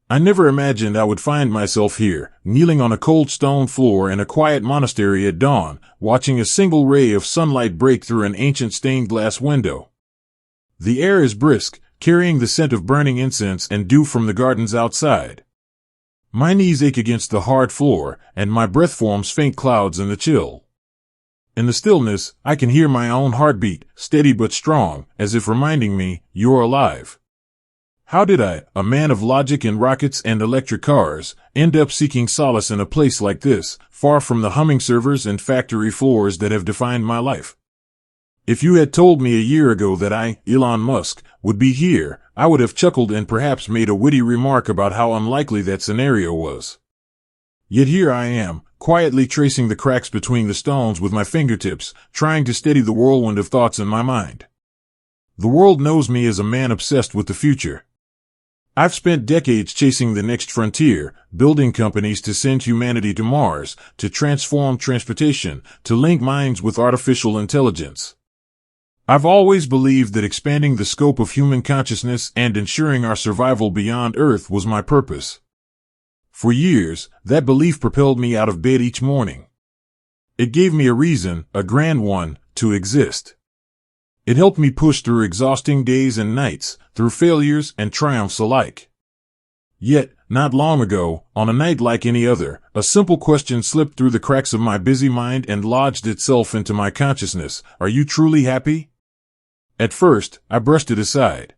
I never imagined I would find myself here, kneeling on a cold stone floor in a quiet monastery at dawn, watching a single ray of sunlight break through an ancient stained glass window. The air is brisk, carrying the scent of burning incense and dew from the gardens outside. My knees ache against the hard floor, and my breath forms faint clouds in the chill. In the stillness, I can hear my own heartbeat, steady but strong, as if reminding me, you're alive. How did I, a man of logic and rockets and electric cars, end up seeking solace in a place like this, far from the humming servers and factory floors that have defined my life? If you had told me a year ago that I, Elon Musk, would be here, I would have chuckled and perhaps made a witty remark about how unlikely that scenario was. Yet here I am, quietly tracing the cracks between the stones with my fingertips, trying to steady the whirlwind of thoughts in my mind. The world knows me as a man obsessed with the future. I've spent decades chasing the next frontier, building companies to send humanity to Mars, to transform transportation, to link minds with artificial intelligence. I've always believed that expanding the scope of human consciousness and ensuring our survival beyond Earth was my purpose. For years, that belief propelled me out of bed each morning. It gave me a reason, a grand one, to exist. It helped me push through exhausting days and nights, through failures and triumphs alike. Yet, not long ago, on a night like any other, a simple question slipped through the cracks of my busy mind and lodged itself into my consciousness. Are you truly happy? At first, I brushed it aside.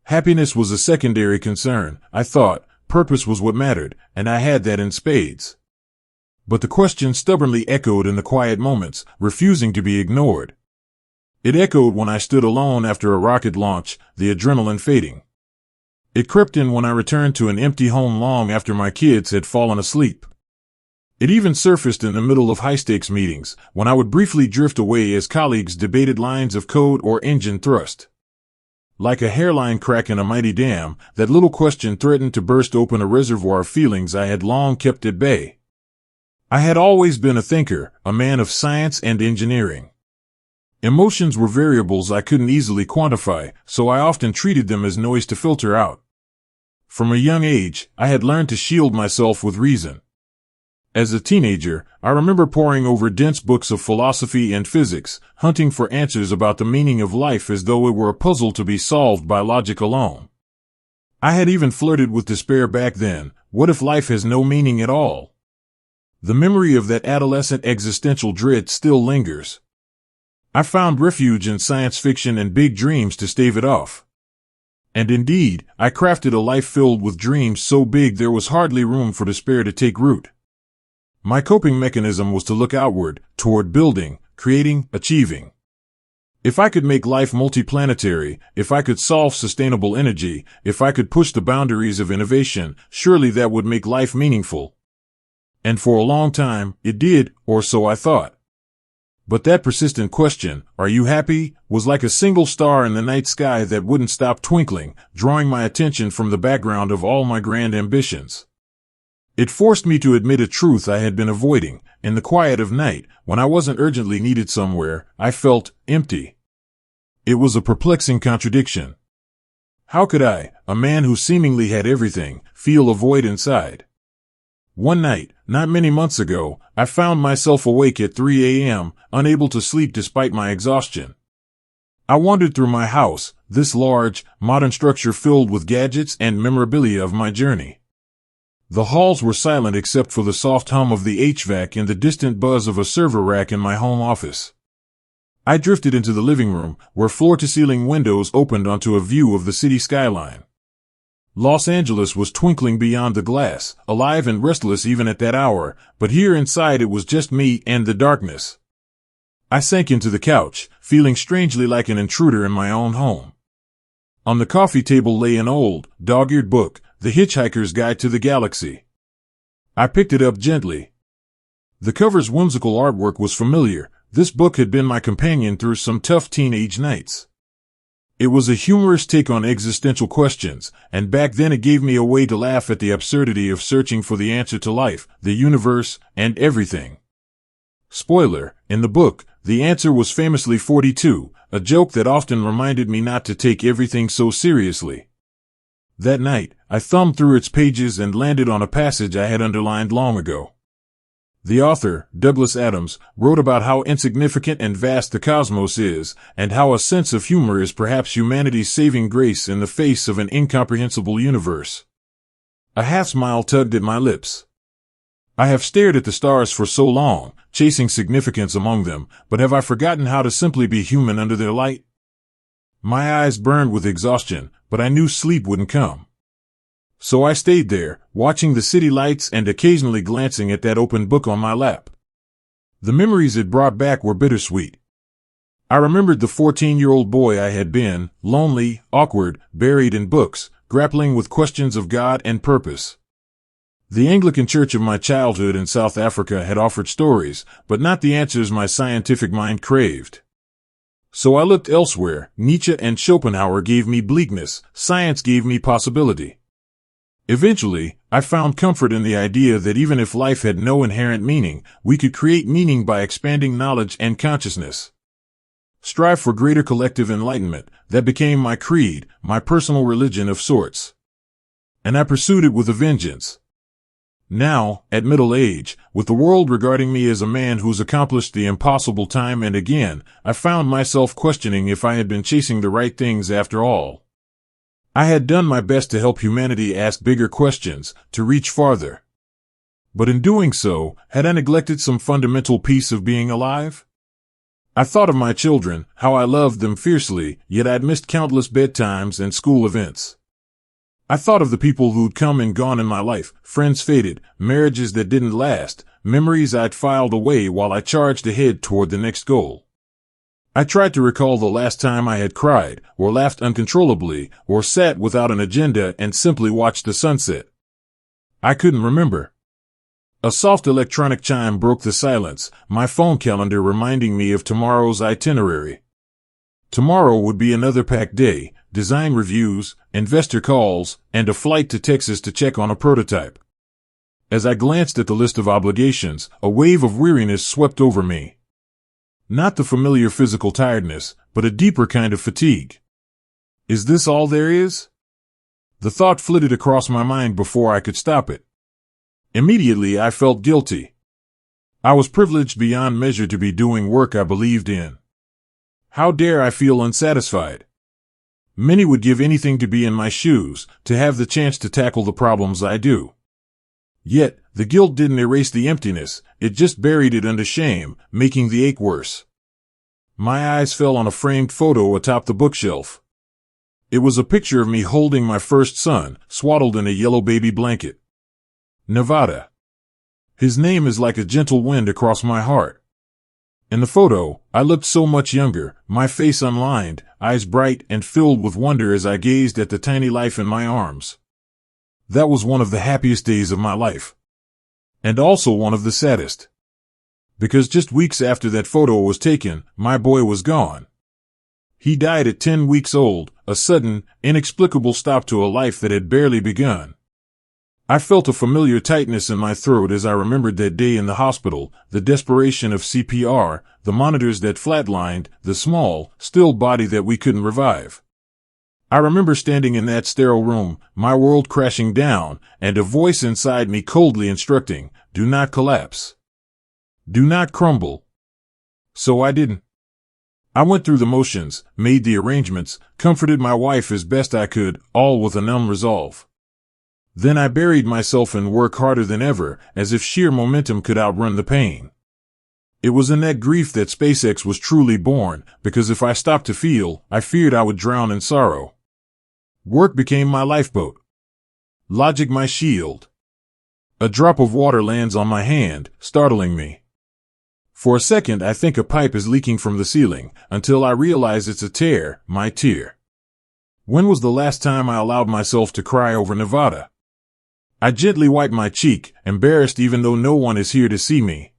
Happiness was a secondary concern, I thought. Purpose was what mattered, and I had that in spades. But the question stubbornly echoed in the quiet moments, refusing to be ignored. It echoed when I stood alone after a rocket launch, the adrenaline fading. It crept in when I returned to an empty home long after my kids had fallen asleep. It even surfaced in the middle of high-stakes meetings, when I would briefly drift away as colleagues debated lines of code or engine thrust. Like a hairline crack in a mighty dam, that little question threatened to burst open a reservoir of feelings I had long kept at bay. I had always been a thinker, a man of science and engineering. Emotions were variables I couldn't easily quantify, so I often treated them as noise to filter out. From a young age, I had learned to shield myself with reason. As a teenager, I remember poring over dense books of philosophy and physics, hunting for answers about the meaning of life as though it were a puzzle to be solved by logic alone. I had even flirted with despair back then. What if life has no meaning at all? The memory of that adolescent existential dread still lingers. I found refuge in science fiction and big dreams to stave it off. And indeed, I crafted a life filled with dreams so big there was hardly room for despair to take root. My coping mechanism was to look outward, toward building, creating, achieving. If I could make life multiplanetary, if I could solve sustainable energy, if I could push the boundaries of innovation, surely that would make life meaningful. And for a long time, it did, or so I thought. But that persistent question, are you happy, was like a single star in the night sky that wouldn't stop twinkling, drawing my attention from the background of all my grand ambitions. It forced me to admit a truth I had been avoiding. In the quiet of night, when I wasn't urgently needed somewhere, I felt empty. It was a perplexing contradiction. How could I, a man who seemingly had everything, feel a void inside? One night, not many months ago, I found myself awake at 3 a.m., unable to sleep despite my exhaustion. I wandered through my house, this large, modern structure filled with gadgets and memorabilia of my journey. The halls were silent except for the soft hum of the HVAC and the distant buzz of a server rack in my home office. I drifted into the living room, where floor-to-ceiling windows opened onto a view of the city skyline. Los Angeles was twinkling beyond the glass, alive and restless even at that hour, but here inside it was just me and the darkness. I sank into the couch, feeling strangely like an intruder in my own home. On the coffee table lay an old, dog-eared book, The Hitchhiker's Guide to the Galaxy. I picked it up gently. The cover's whimsical artwork was familiar. This book had been my companion through some tough teenage nights. It was a humorous take on existential questions, and back then it gave me a way to laugh at the absurdity of searching for the answer to life, the universe, and everything. Spoiler, in the book, the answer was famously 42, a joke that often reminded me not to take everything so seriously. That night, I thumbed through its pages and landed on a passage I had underlined long ago. The author, Douglas Adams, wrote about how insignificant and vast the cosmos is, and how a sense of humor is perhaps humanity's saving grace in the face of an incomprehensible universe. A half-smile tugged at my lips. I have stared at the stars for so long, chasing significance among them, but have I forgotten how to simply be human under their light? My eyes burned with exhaustion, but I knew sleep wouldn't come. So I stayed there, watching the city lights and occasionally glancing at that open book on my lap. The memories it brought back were bittersweet. I remembered the 14-year-old boy I had been, lonely, awkward, buried in books, grappling with questions of God and purpose. The Anglican church of my childhood in South Africa had offered stories, but not the answers my scientific mind craved. So I looked elsewhere. Nietzsche and Schopenhauer gave me bleakness, science gave me possibility. Eventually, I found comfort in the idea that even if life had no inherent meaning, we could create meaning by expanding knowledge and consciousness. Strive for greater collective enlightenment. That became my creed, my personal religion of sorts. And I pursued it with a vengeance. Now, at middle age, with the world regarding me as a man who's accomplished the impossible time and again, I found myself questioning if I had been chasing the right things after all. I had done my best to help humanity ask bigger questions, to reach farther. But in doing so, had I neglected some fundamental piece of being alive? I thought of my children, how I loved them fiercely, yet I'd missed countless bedtimes and school events. I thought of the people who'd come and gone in my life, friends faded, marriages that didn't last, memories I'd filed away while I charged ahead toward the next goal. I tried to recall the last time I had cried, or laughed uncontrollably, or sat without an agenda and simply watched the sunset. I couldn't remember. A soft electronic chime broke the silence, my phone calendar reminding me of tomorrow's itinerary. Tomorrow would be another packed day, design reviews, investor calls, and a flight to Texas to check on a prototype. As I glanced at the list of obligations, a wave of weariness swept over me. Not the familiar physical tiredness, but a deeper kind of fatigue. Is this all there is? The thought flitted across my mind before I could stop it. Immediately I felt guilty. I was privileged beyond measure to be doing work I believed in. How dare I feel unsatisfied? Many would give anything to be in my shoes, to have the chance to tackle the problems I do. Yet, the guilt didn't erase the emptiness, it just buried it under shame, making the ache worse. My eyes fell on a framed photo atop the bookshelf. It was a picture of me holding my first son, swaddled in a yellow baby blanket. Nevada. His name is like a gentle wind across my heart. In the photo, I looked so much younger, my face unlined, eyes bright and filled with wonder as I gazed at the tiny life in my arms. That was one of the happiest days of my life. And also one of the saddest. Because just weeks after that photo was taken, my boy was gone. He died at 10 weeks old, a sudden, inexplicable stop to a life that had barely begun. I felt a familiar tightness in my throat as I remembered that day in the hospital, the desperation of CPR, the monitors that flatlined, the small, still body that we couldn't revive. I remember standing in that sterile room, my world crashing down, and a voice inside me coldly instructing, "Do not collapse. Do not crumble." So I didn't. I went through the motions, made the arrangements, comforted my wife as best I could, all with a numb resolve. Then I buried myself in work harder than ever, as if sheer momentum could outrun the pain. It was in that grief that SpaceX was truly born, because if I stopped to feel, I feared I would drown in sorrow. Work became my lifeboat. Logic my shield. A drop of water lands on my hand, startling me. For a second I think a pipe is leaking from the ceiling, until I realize it's a tear, my tear. When was the last time I allowed myself to cry over Nevada? I gently wipe my cheek, embarrassed even though no one is here to see me.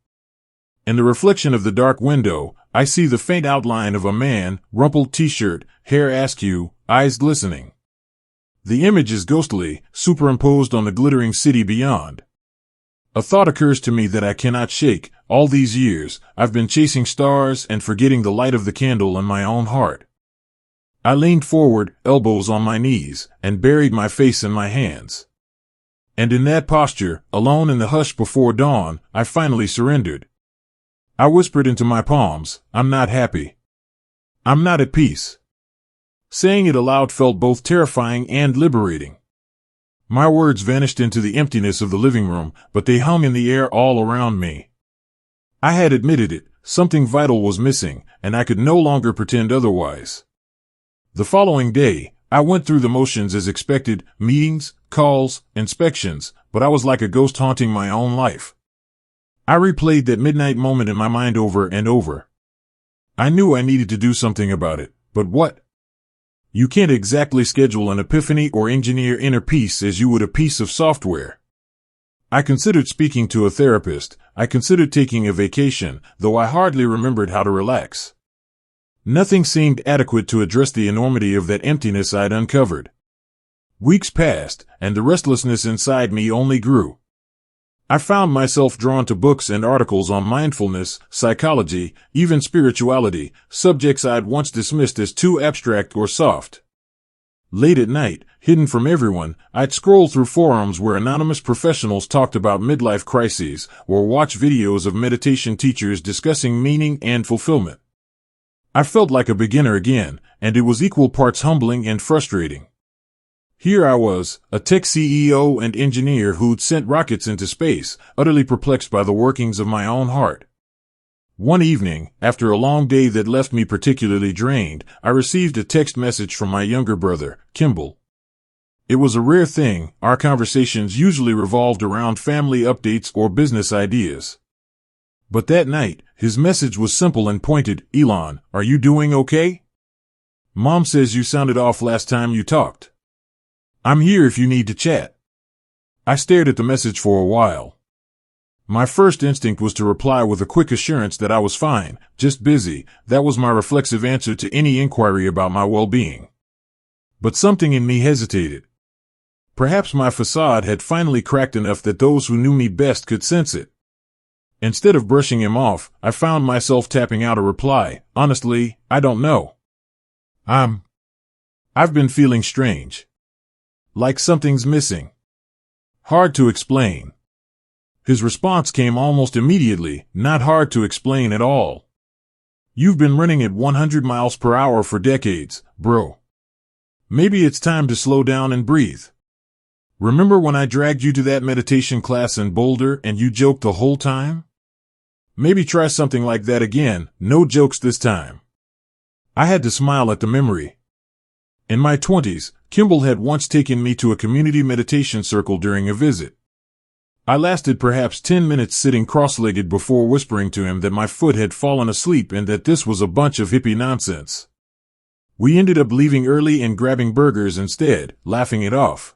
In the reflection of the dark window, I see the faint outline of a man, rumpled t-shirt, hair askew, eyes glistening. The image is ghostly, superimposed on the glittering city beyond. A thought occurs to me that I cannot shake. All these years, I've been chasing stars and forgetting the light of the candle in my own heart. I leaned forward, elbows on my knees, and buried my face in my hands. And in that posture, alone in the hush before dawn, I finally surrendered. I whispered into my palms, I'm not happy. I'm not at peace. Saying it aloud felt both terrifying and liberating. My words vanished into the emptiness of the living room, but they hung in the air all around me. I had admitted it, something vital was missing, and I could no longer pretend otherwise. The following day, I went through the motions as expected, meetings, calls, inspections, but I was like a ghost haunting my own life. I replayed that midnight moment in my mind over and over. I knew I needed to do something about it, but what? You can't exactly schedule an epiphany or engineer inner peace as you would a piece of software. I considered speaking to a therapist. I considered taking a vacation, though I hardly remembered how to relax. Nothing seemed adequate to address the enormity of that emptiness I'd uncovered. Weeks passed, and the restlessness inside me only grew. I found myself drawn to books and articles on mindfulness, psychology, even spirituality, subjects I'd once dismissed as too abstract or soft. Late at night, hidden from everyone, I'd scroll through forums where anonymous professionals talked about midlife crises, or watch videos of meditation teachers discussing meaning and fulfillment. I felt like a beginner again, and it was equal parts humbling and frustrating. Here I was, a tech CEO and engineer who'd sent rockets into space, utterly perplexed by the workings of my own heart. One evening, after a long day that left me particularly drained, I received a text message from my younger brother, Kimball. It was a rare thing. Our conversations usually revolved around family updates or business ideas. But that night, his message was simple and pointed. Elon, are you doing okay? Mom says you sounded off last time you talked. I'm here if you need to chat. I stared at the message for a while. My first instinct was to reply with a quick assurance that I was fine, just busy. That was my reflexive answer to any inquiry about my well-being. But something in me hesitated. Perhaps my facade had finally cracked enough that those who knew me best could sense it. Instead of brushing him off, I found myself tapping out a reply. Honestly, I don't know. I've been feeling strange. Like something's missing. Hard to explain. His response came almost immediately, not hard to explain at all. You've been running at 100 miles per hour for decades, bro. Maybe it's time to slow down and breathe. Remember when I dragged you to that meditation class in Boulder and you joked the whole time? Maybe try something like that again, no jokes this time. I had to smile at the memory. In my 20s, Kimball had once taken me to a community meditation circle during a visit. I lasted perhaps 10 minutes sitting cross-legged before whispering to him that my foot had fallen asleep and that this was a bunch of hippie nonsense. We ended up leaving early and grabbing burgers instead, laughing it off.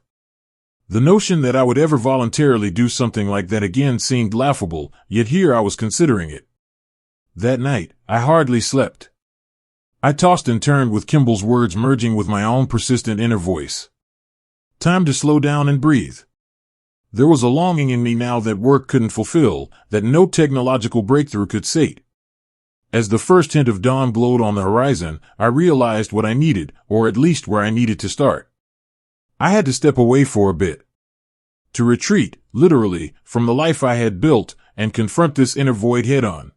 The notion that I would ever voluntarily do something like that again seemed laughable, yet here I was considering it. That night, I hardly slept. I tossed and turned with Kimball's words merging with my own persistent inner voice. Time to slow down and breathe. There was a longing in me now that work couldn't fulfill, that no technological breakthrough could sate. As the first hint of dawn glowed on the horizon, I realized what I needed, or at least where I needed to start. I had to step away for a bit. To retreat, literally, from the life I had built, and confront this inner void head-on.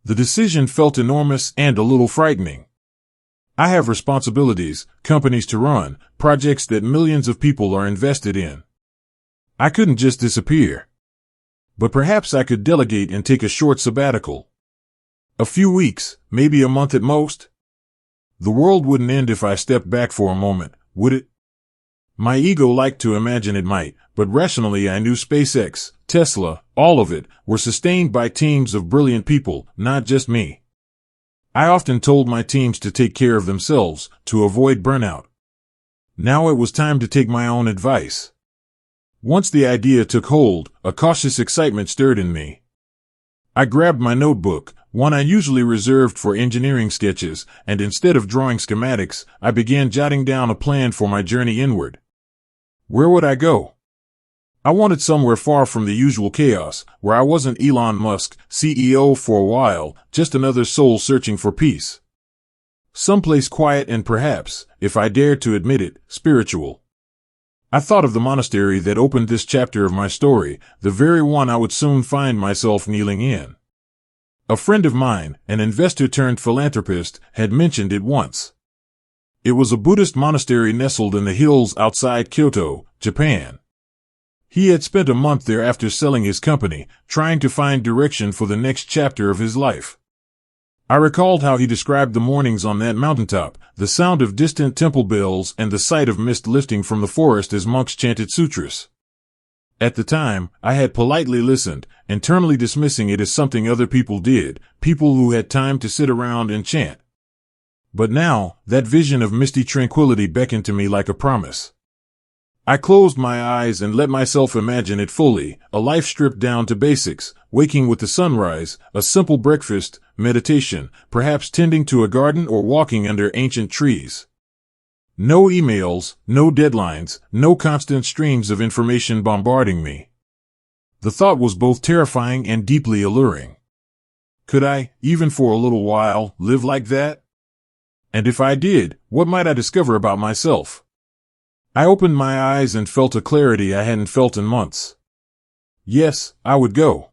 The decision felt enormous and a little frightening. I have responsibilities, companies to run, projects that millions of people are invested in. I couldn't just disappear. But perhaps I could delegate and take a short sabbatical. A few weeks, maybe a month at most. The world wouldn't end if I stepped back for a moment, would it? My ego liked to imagine it might, but rationally I knew SpaceX, Tesla, all of it, were sustained by teams of brilliant people, not just me. I often told my teams to take care of themselves, to avoid burnout. Now it was time to take my own advice. Once the idea took hold, a cautious excitement stirred in me. I grabbed my notebook, one I usually reserved for engineering sketches, and instead of drawing schematics, I began jotting down a plan for my journey inward. Where would I go? I wanted somewhere far from the usual chaos, where I wasn't Elon Musk, CEO for a while, just another soul searching for peace. Someplace quiet and perhaps, if I dared to admit it, spiritual. I thought of the monastery that opened this chapter of my story, the very one I would soon find myself kneeling in. A friend of mine, an investor turned philanthropist, had mentioned it once. It was a Buddhist monastery nestled in the hills outside Kyoto, Japan. He had spent a month there after selling his company, trying to find direction for the next chapter of his life. I recalled how he described the mornings on that mountaintop, the sound of distant temple bells and the sight of mist lifting from the forest as monks chanted sutras. At the time, I had politely listened, internally dismissing it as something other people did, people who had time to sit around and chant. But now, that vision of misty tranquility beckoned to me like a promise. I closed my eyes and let myself imagine it fully, a life stripped down to basics, waking with the sunrise, a simple breakfast, meditation, perhaps tending to a garden or walking under ancient trees. No emails, no deadlines, no constant streams of information bombarding me. The thought was both terrifying and deeply alluring. Could I, even for a little while, live like that? And if I did, what might I discover about myself? I opened my eyes and felt a clarity I hadn't felt in months. Yes, I would go.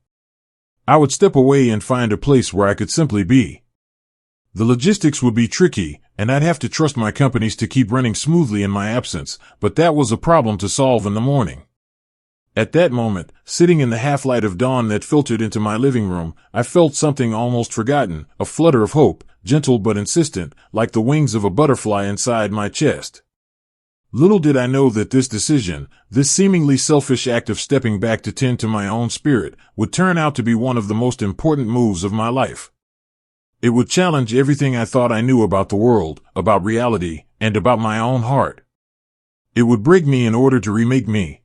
I would step away and find a place where I could simply be. The logistics would be tricky, and I'd have to trust my companies to keep running smoothly in my absence, but that was a problem to solve in the morning. At that moment, sitting in the half-light of dawn that filtered into my living room, I felt something almost forgotten, a flutter of hope, gentle but insistent, like the wings of a butterfly inside my chest. Little did I know that this decision, this seemingly selfish act of stepping back to tend to my own spirit, would turn out to be one of the most important moves of my life. It would challenge everything I thought I knew about the world, about reality, and about my own heart. It would break me in order to remake me.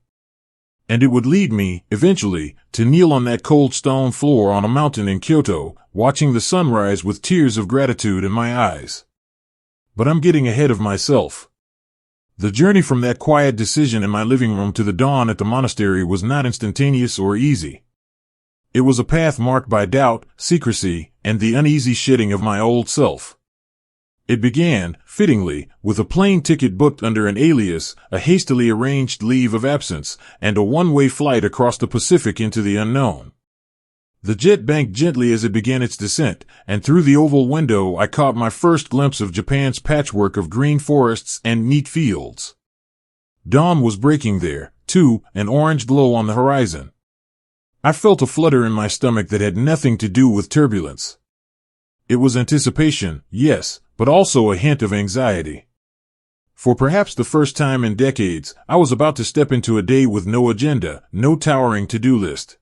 And it would lead me, eventually, to kneel on that cold stone floor on a mountain in Kyoto, watching the sunrise with tears of gratitude in my eyes. But I'm getting ahead of myself. The journey from that quiet decision in my living room to the dawn at the monastery was not instantaneous or easy. It was a path marked by doubt, secrecy, and the uneasy shedding of my old self. It began, fittingly, with a plane ticket booked under an alias, a hastily arranged leave of absence, and a one-way flight across the Pacific into the unknown. The jet banked gently as it began its descent, and through the oval window I caught my first glimpse of Japan's patchwork of green forests and neat fields. Dawn was breaking there, too, an orange glow on the horizon. I felt a flutter in my stomach that had nothing to do with turbulence. It was anticipation, yes, but also a hint of anxiety. For perhaps the first time in decades, I was about to step into a day with no agenda, no towering to-do list.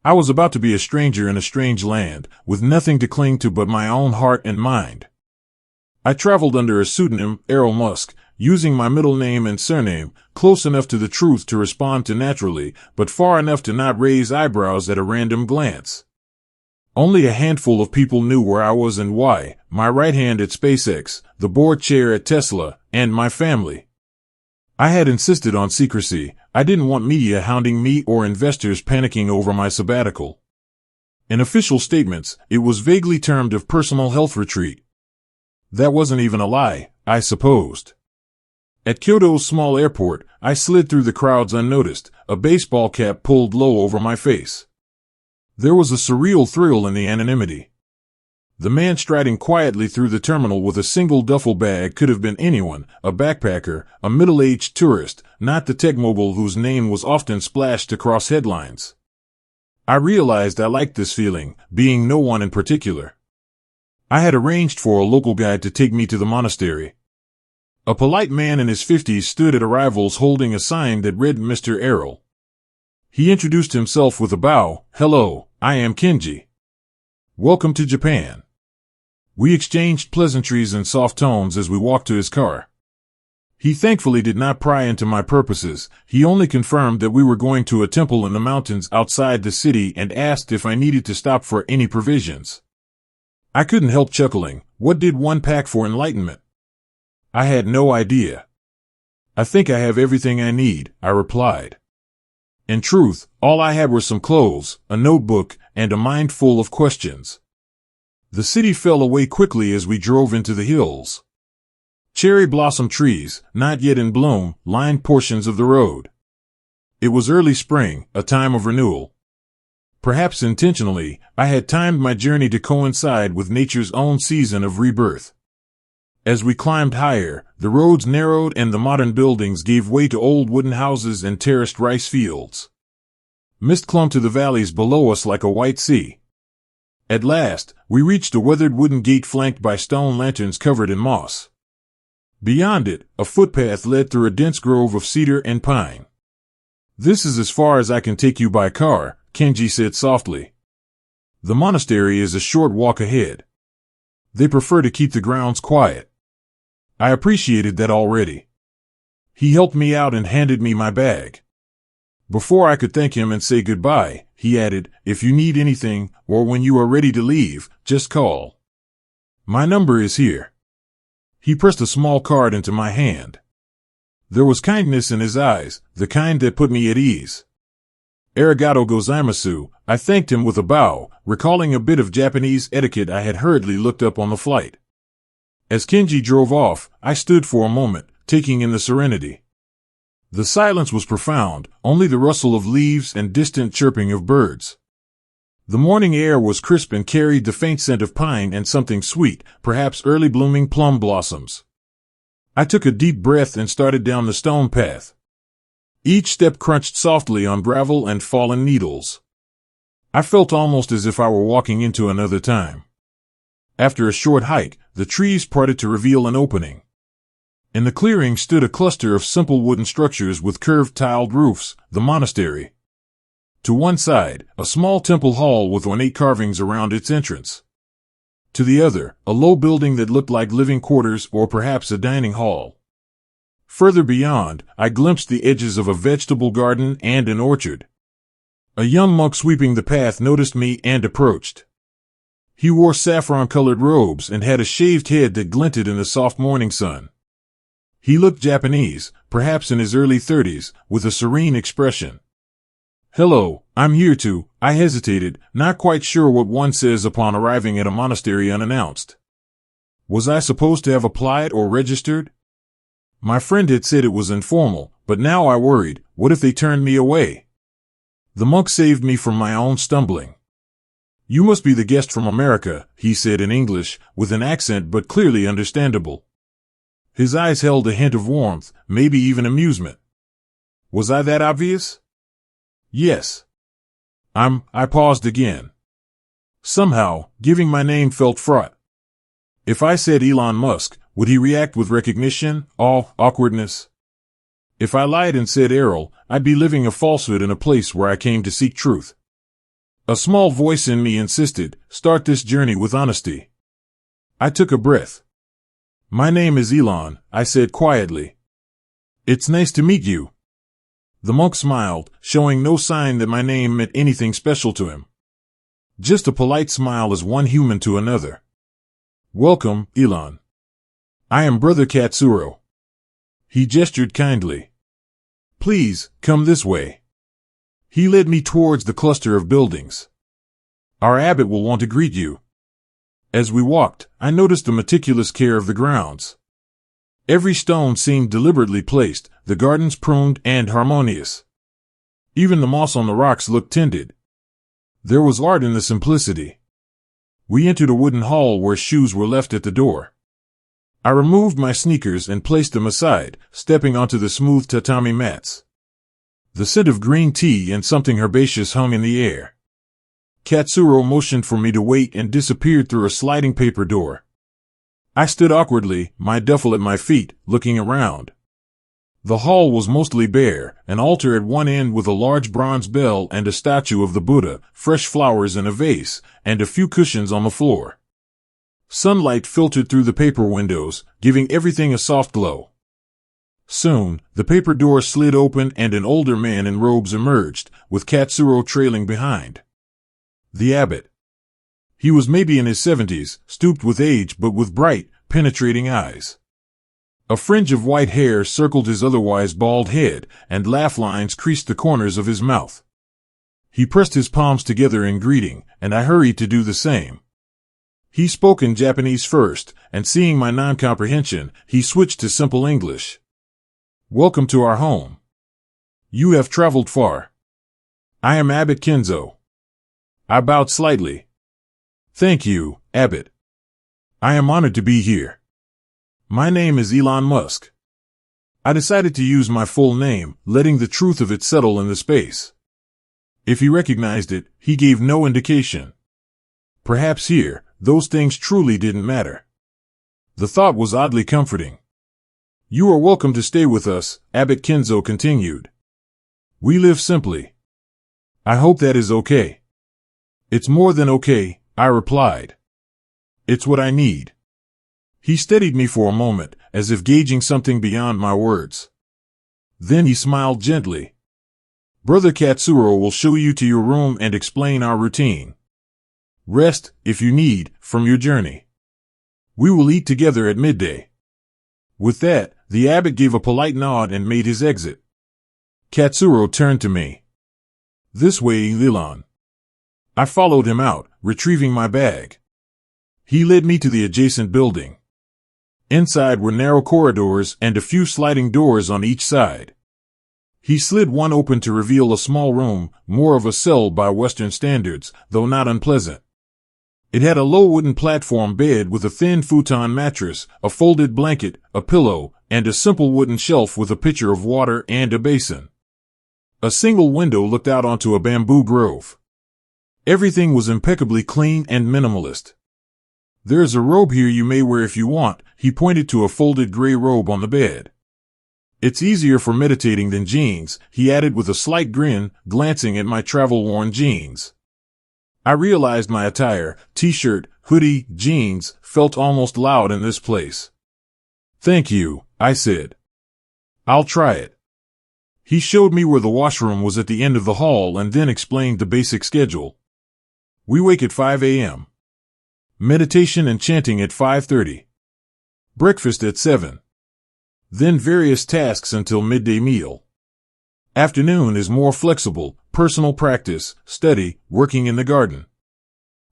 I was about to be a stranger in a strange land, with nothing to cling to but my own heart and mind. I traveled under a pseudonym, Elon Musk, using my middle name and surname, close enough to the truth to respond to naturally, but far enough to not raise eyebrows at a random glance. Only a handful of people knew where I was and why, my right hand at SpaceX, the board chair at Tesla, and my family. I had insisted on secrecy. I didn't want media hounding me or investors panicking over my sabbatical. In official statements, it was vaguely termed a personal health retreat. That wasn't even a lie, I supposed. At Kyoto's small airport, I slid through the crowds unnoticed, a baseball cap pulled low over my face. There was a surreal thrill in the anonymity. The man striding quietly through the terminal with a single duffel bag could have been anyone, a backpacker, a middle-aged tourist, not the tech mogul whose name was often splashed across headlines. I realized I liked this feeling, being no one in particular. I had arranged for a local guide to take me to the monastery. A polite man in his 50s stood at arrivals holding a sign that read Mr. Errol. He introduced himself with a bow. "Hello, I am Kenji. Welcome to Japan." We exchanged pleasantries and soft tones as we walked to his car. He thankfully did not pry into my purposes. He only confirmed that we were going to a temple in the mountains outside the city and asked if I needed to stop for any provisions. I couldn't help chuckling. What did one pack for enlightenment? I had no idea. "I think I have everything I need," I replied. In truth, all I had were some clothes, a notebook, and a mind full of questions. The city fell away quickly as we drove into the hills. Cherry blossom trees, not yet in bloom, lined portions of the road. It was early spring, a time of renewal. Perhaps intentionally, I had timed my journey to coincide with nature's own season of rebirth. As we climbed higher, the roads narrowed and the modern buildings gave way to old wooden houses and terraced rice fields. Mist clung to the valleys below us like a white sea. At last, we reached a weathered wooden gate flanked by stone lanterns covered in moss. Beyond it, a footpath led through a dense grove of cedar and pine. "This is as far as I can take you by car," Kenji said softly. "The monastery is a short walk ahead. They prefer to keep the grounds quiet." I appreciated that already. He helped me out and handed me my bag. Before I could thank him and say goodbye, he added, "If you need anything, or when you are ready to leave, just call. My number is here." He pressed a small card into my hand. There was kindness in his eyes, the kind that put me at ease. "Arigato gozaimasu," I thanked him with a bow, recalling a bit of Japanese etiquette I had hurriedly looked up on the flight. As Kenji drove off, I stood for a moment, taking in the serenity. The silence was profound, only the rustle of leaves and distant chirping of birds. The morning air was crisp and carried the faint scent of pine and something sweet, perhaps early blooming plum blossoms. I took a deep breath and started down the stone path. Each step crunched softly on gravel and fallen needles. I felt almost as if I were walking into another time. After a short hike, the trees parted to reveal an opening. In the clearing stood a cluster of simple wooden structures with curved tiled roofs, the monastery. To one side, a small temple hall with ornate carvings around its entrance. To the other, a low building that looked like living quarters or perhaps a dining hall. Further beyond, I glimpsed the edges of a vegetable garden and an orchard. A young monk sweeping the path noticed me and approached. He wore saffron-colored robes and had a shaved head that glinted in the soft morning sun. He looked Japanese, perhaps in his early 30s, with a serene expression. "Hello, I'm here to," I hesitated, not quite sure what one says upon arriving at a monastery unannounced. Was I supposed to have applied or registered? My friend had said it was informal, but now I worried, what if they turned me away? The monk saved me from my own stumbling. "You must be the guest from America," he said in English, with an accent but clearly understandable. His eyes held a hint of warmth, maybe even amusement. Was I that obvious? Yes. I paused again. Somehow, giving my name felt fraught. If I said Elon Musk, would he react with recognition, awe, awkwardness? If I lied and said Errol, I'd be living a falsehood in a place where I came to seek truth. A small voice in me insisted, "Start this journey with honesty." I took a breath. "My name is Elon," I said quietly. "It's nice to meet you." The monk smiled, showing no sign that my name meant anything special to him. Just a polite smile as one human to another. "Welcome, Elon. I am Brother Katsuro." He gestured kindly. "Please, come this way." He led me towards the cluster of buildings. "Our abbot will want to greet you." As we walked, I noticed the meticulous care of the grounds. Every stone seemed deliberately placed, the gardens pruned and harmonious. Even the moss on the rocks looked tended. There was art in the simplicity. We entered a wooden hall where shoes were left at the door. I removed my sneakers and placed them aside, stepping onto the smooth tatami mats. The scent of green tea and something herbaceous hung in the air. Katsuro motioned for me to wait and disappeared through a sliding paper door. I stood awkwardly, my duffel at my feet, looking around. The hall was mostly bare, an altar at one end with a large bronze bell and a statue of the Buddha, fresh flowers in a vase, and a few cushions on the floor. Sunlight filtered through the paper windows, giving everything a soft glow. Soon, the paper door slid open and an older man in robes emerged, with Katsuro trailing behind. The abbot. He was maybe in his 70s, stooped with age but with bright, penetrating eyes. A fringe of white hair circled his otherwise bald head, and laugh lines creased the corners of his mouth. He pressed his palms together in greeting, and I hurried to do the same. He spoke in Japanese first, and seeing my non-comprehension, he switched to simple English. Welcome to our home. You have traveled far. I am Abbot Kenzo. I bowed slightly. Thank you, Abbot. I am honored to be here. My name is Elon Musk. I decided to use my full name, letting the truth of it settle in the space. If he recognized it, he gave no indication. Perhaps here, those things truly didn't matter. The thought was oddly comforting. You are welcome to stay with us, Abbot Kenzo continued. We live simply. I hope that is okay. It's more than okay, I replied. It's what I need. He steadied me for a moment, as if gauging something beyond my words. Then he smiled gently. Brother Katsuro will show you to your room and explain our routine. Rest, if you need, from your journey. We will eat together at midday. With that, the abbot gave a polite nod and made his exit. Katsuro turned to me. This way, Elon. I followed him out, retrieving my bag. He led me to the adjacent building. Inside were narrow corridors and a few sliding doors on each side. He slid one open to reveal a small room, more of a cell by Western standards, though not unpleasant. It had a low wooden platform bed with a thin futon mattress, a folded blanket, a pillow, and a simple wooden shelf with a pitcher of water and a basin. A single window looked out onto a bamboo grove. Everything was impeccably clean and minimalist. There is a robe here you may wear if you want, he pointed to a folded gray robe on the bed. It's easier for meditating than jeans, he added with a slight grin, glancing at my travel-worn jeans. I realized my attire, t-shirt, hoodie, jeans, felt almost loud in this place. Thank you, I said. I'll try it. He showed me where the washroom was at the end of the hall and then explained the basic schedule. We wake at 5 a.m. Meditation and chanting at 5:30. Breakfast at 7. Then various tasks until midday meal. Afternoon is more flexible, personal practice, study, working in the garden.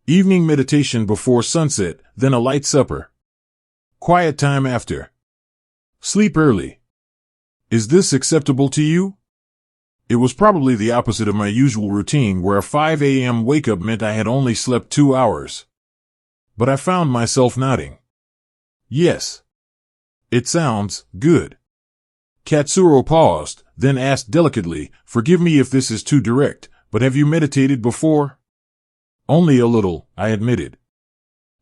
Evening meditation before sunset, then a light supper. Quiet time after. Sleep early. Is this acceptable to you? It was probably the opposite of my usual routine where a 5 a.m. wake-up meant I had only slept 2 hours. But I found myself nodding. Yes. It sounds good. Katsuro paused, then asked delicately, forgive me if this is too direct, but have you meditated before? Only a little, I admitted.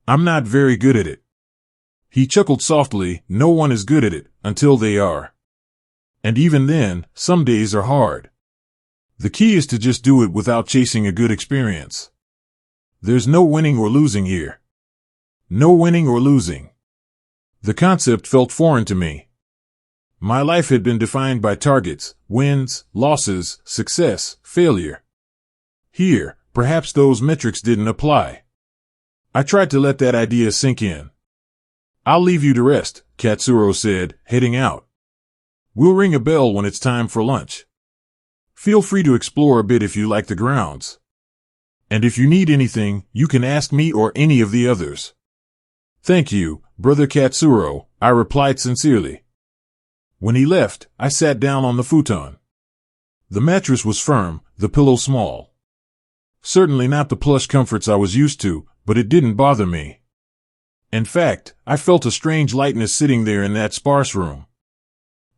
I'm not very good at it. He chuckled softly, no one is good at it, until they are. And even then, some days are hard. The key is to just do it without chasing a good experience. There's no winning or losing here. No winning or losing. The concept felt foreign to me. My life had been defined by targets, wins, losses, success, failure. Here, perhaps those metrics didn't apply. I tried to let that idea sink in. I'll leave you to rest, Katsuro said, heading out. We'll ring a bell when it's time for lunch. Feel free to explore a bit if you like the grounds. And if you need anything, you can ask me or any of the others. Thank you, Brother Katsuro, I replied sincerely. When he left, I sat down on the futon. The mattress was firm, the pillow small. Certainly not the plush comforts I was used to, but it didn't bother me. In fact, I felt a strange lightness sitting there in that sparse room.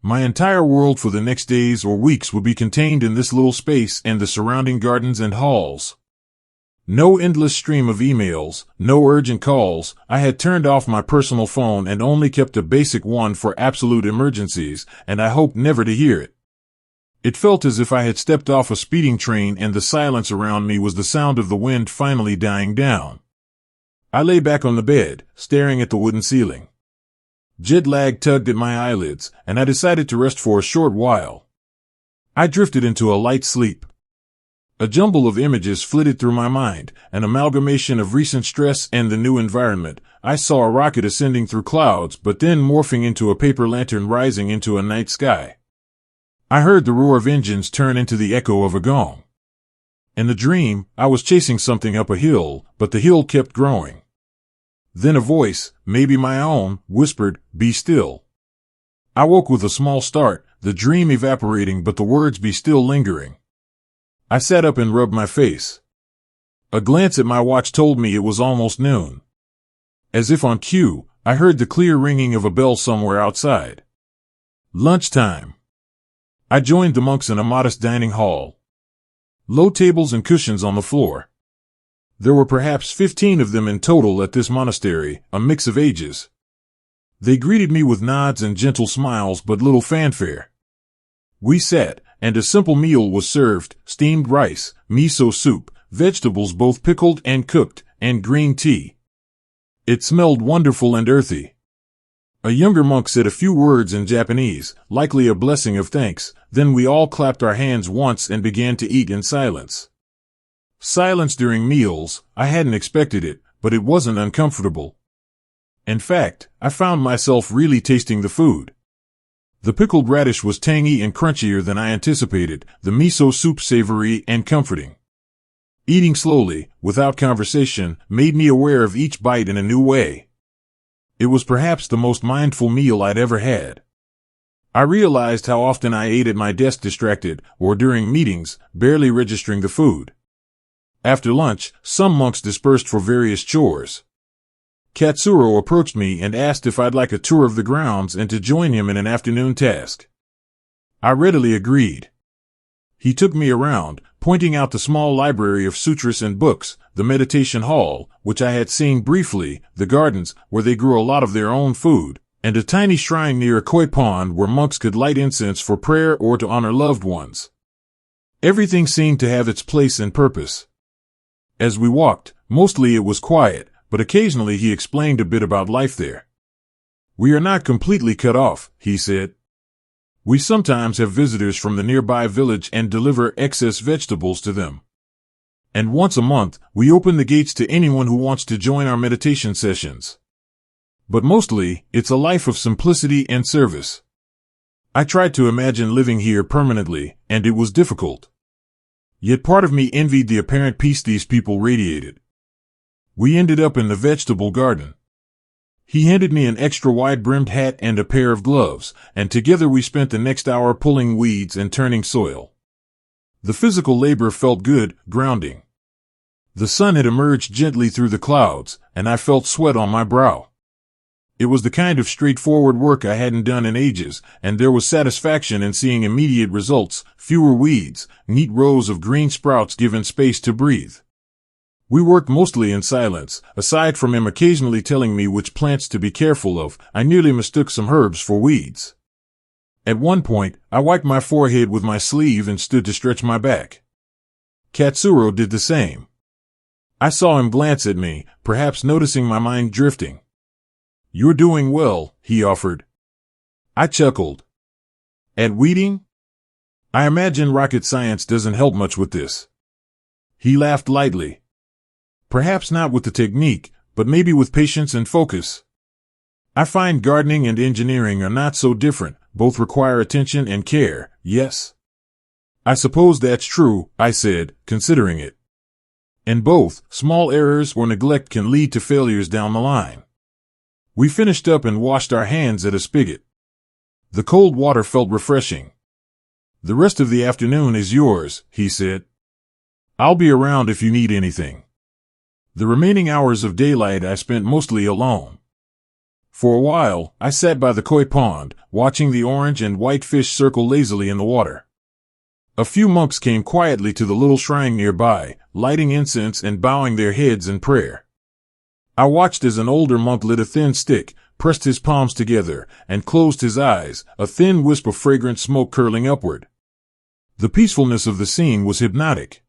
My entire world for the next days or weeks would be contained in this little space and the surrounding gardens and halls. No endless stream of emails, no urgent calls. I had turned off my personal phone and only kept a basic one for absolute emergencies, and I hoped never to hear it. It felt as if I had stepped off a speeding train and the silence around me was the sound of the wind finally dying down. I lay back on the bed, staring at the wooden ceiling. Jet lag tugged at my eyelids, and I decided to rest for a short while. I drifted into a light sleep. A jumble of images flitted through my mind, an amalgamation of recent stress and the new environment. I saw a rocket ascending through clouds, but then morphing into a paper lantern rising into a night sky. I heard the roar of engines turn into the echo of a gong. In the dream, I was chasing something up a hill, but the hill kept growing. Then a voice, maybe my own, whispered, "Be still." I woke with a small start, the dream evaporating but the words "be still" lingering. I sat up and rubbed my face. A glance at my watch told me it was almost noon. As if on cue, I heard the clear ringing of a bell somewhere outside. Lunchtime. I joined the monks in a modest dining hall. Low tables and cushions on the floor. There were perhaps 15 of them in total at this monastery, a mix of ages. They greeted me with nods and gentle smiles but little fanfare. We sat, and a simple meal was served: steamed rice, miso soup, vegetables both pickled and cooked, and green tea. It smelled wonderful and earthy. A younger monk said a few words in Japanese, likely a blessing of thanks, then we all clapped our hands once and began to eat in silence. Silence during meals, I hadn't expected it, but it wasn't uncomfortable. In fact, I found myself really tasting the food. The pickled radish was tangy and crunchier than I anticipated, the miso soup savory and comforting. Eating slowly, without conversation, made me aware of each bite in a new way. It was perhaps the most mindful meal I'd ever had. I realized how often I ate at my desk distracted, or during meetings, barely registering the food. After lunch, some monks dispersed for various chores. Katsuro approached me and asked if I'd like a tour of the grounds and to join him in an afternoon task. I readily agreed. He took me around, pointing out the small library of sutras and books, the meditation hall, which I had seen briefly, the gardens, where they grew a lot of their own food, and a tiny shrine near a koi pond where monks could light incense for prayer or to honor loved ones. Everything seemed to have its place and purpose. As we walked, mostly it was quiet, but occasionally he explained a bit about life there. "We are not completely cut off," he said. "We sometimes have visitors from the nearby village and deliver excess vegetables to them. And once a month, we open the gates to anyone who wants to join our meditation sessions. But mostly, it's a life of simplicity and service." I tried to imagine living here permanently, and it was difficult. Yet part of me envied the apparent peace these people radiated. We ended up in the vegetable garden. He handed me an extra wide-brimmed hat and a pair of gloves, and together we spent the next hour pulling weeds and turning soil. The physical labor felt good, grounding. The sun had emerged gently through the clouds, and I felt sweat on my brow. It was the kind of straightforward work I hadn't done in ages, and there was satisfaction in seeing immediate results: fewer weeds, neat rows of green sprouts given space to breathe. We worked mostly in silence. Aside from him occasionally telling me which plants to be careful of, I nearly mistook some herbs for weeds. At one point, I wiped my forehead with my sleeve and stood to stretch my back. Katsuro did the same. I saw him glance at me, perhaps noticing my mind drifting. "You're doing well," he offered. I chuckled. "At weeding? I imagine rocket science doesn't help much with this." He laughed lightly. "Perhaps not with the technique, but maybe with patience and focus. I find gardening and engineering are not so different, both require attention and care, yes?" "I suppose that's true," I said, considering it. "In both, small errors or neglect can lead to failures down the line." We finished up and washed our hands at a spigot. The cold water felt refreshing. "The rest of the afternoon is yours," he said. "I'll be around if you need anything." The remaining hours of daylight I spent mostly alone. For a while, I sat by the koi pond, watching the orange and white fish circle lazily in the water. A few monks came quietly to the little shrine nearby, lighting incense and bowing their heads in prayer. I watched as an older monk lit a thin stick, pressed his palms together, and closed his eyes, a thin wisp of fragrant smoke curling upward. The peacefulness of the scene was hypnotic.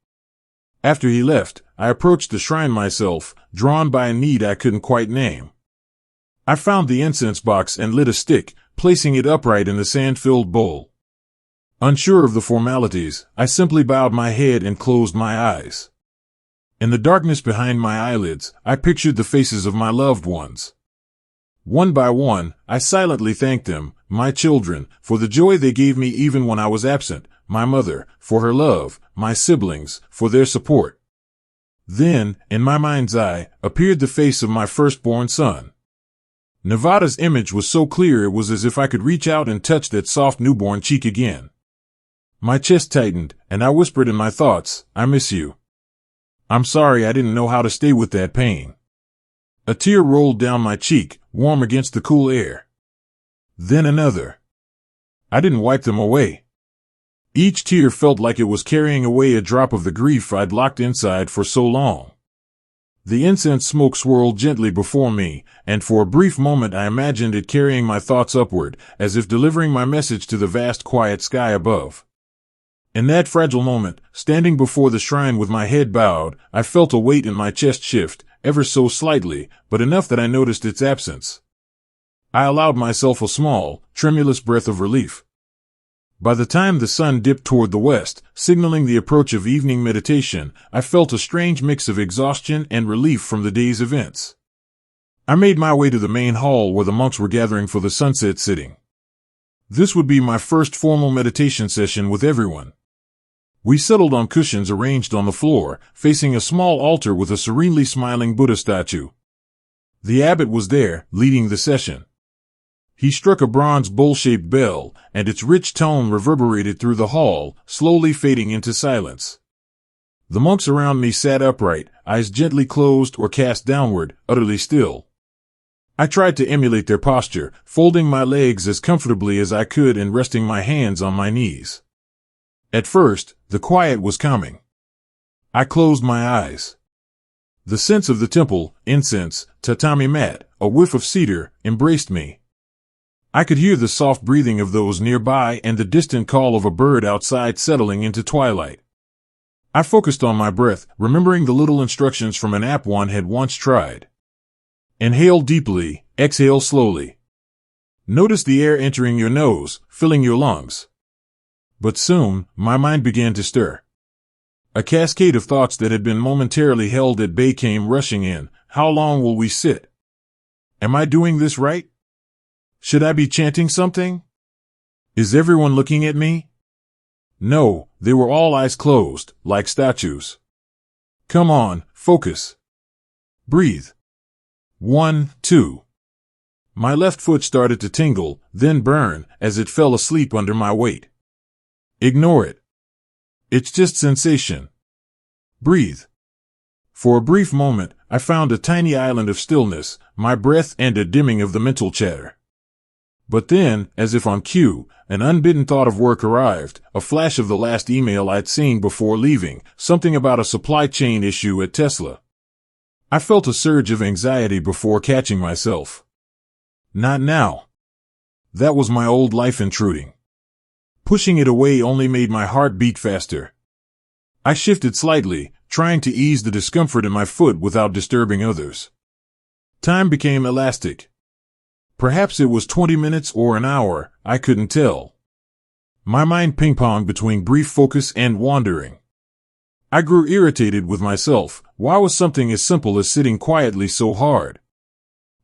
After he left, I approached the shrine myself, drawn by a need I couldn't quite name. I found the incense box and lit a stick, placing it upright in the sand-filled bowl. Unsure of the formalities, I simply bowed my head and closed my eyes. In the darkness behind my eyelids, I pictured the faces of my loved ones. One by one, I silently thanked them, my children, for the joy they gave me even when I was absent, my mother, for her love, my siblings, for their support. Then, in my mind's eye, appeared the face of my firstborn son. Nevada's image was so clear it was as if I could reach out and touch that soft newborn cheek again. My chest tightened, and I whispered in my thoughts, "I miss you. I'm sorry I didn't know how to stay with that pain." A tear rolled down my cheek, warm against the cool air. Then another. I didn't wipe them away. Each tear felt like it was carrying away a drop of the grief I'd locked inside for so long. The incense smoke swirled gently before me, and for a brief moment I imagined it carrying my thoughts upward, as if delivering my message to the vast quiet sky above. In that fragile moment, standing before the shrine with my head bowed, I felt a weight in my chest shift, ever so slightly, but enough that I noticed its absence. I allowed myself a small, tremulous breath of relief. By the time the sun dipped toward the west, signaling the approach of evening meditation, I felt a strange mix of exhaustion and relief from the day's events. I made my way to the main hall where the monks were gathering for the sunset sitting. This would be my first formal meditation session with everyone. We settled on cushions arranged on the floor, facing a small altar with a serenely smiling Buddha statue. The abbot was there, leading the session. He struck a bronze bowl-shaped bell, and its rich tone reverberated through the hall, slowly fading into silence. The monks around me sat upright, eyes gently closed or cast downward, utterly still. I tried to emulate their posture, folding my legs as comfortably as I could and resting my hands on my knees. At first, the quiet was calming. I closed my eyes. The scents of the temple, incense, tatami mat, a whiff of cedar, embraced me. I could hear the soft breathing of those nearby and the distant call of a bird outside settling into twilight. I focused on my breath, remembering the little instructions from an app one had once tried. Inhale deeply, exhale slowly. Notice the air entering your nose, filling your lungs. But soon, my mind began to stir. A cascade of thoughts that had been momentarily held at bay came rushing in. How long will we sit? Am I doing this right? Should I be chanting something? Is everyone looking at me? No, they were all eyes closed, like statues. Come on, focus. Breathe. 1, 2. My left foot started to tingle, then burn, as it fell asleep under my weight. Ignore it. It's just sensation. Breathe. For a brief moment, I found a tiny island of stillness, my breath and a dimming of the mental chatter. But then, as if on cue, an unbidden thought of work arrived, a flash of the last email I'd seen before leaving, something about a supply chain issue at Tesla. I felt a surge of anxiety before catching myself. Not now. That was my old life intruding. Pushing it away only made my heart beat faster. I shifted slightly, trying to ease the discomfort in my foot without disturbing others. Time became elastic. Perhaps it was 20 minutes or an hour, I couldn't tell. My mind ping-ponged between brief focus and wandering. I grew irritated with myself. Why was something as simple as sitting quietly so hard?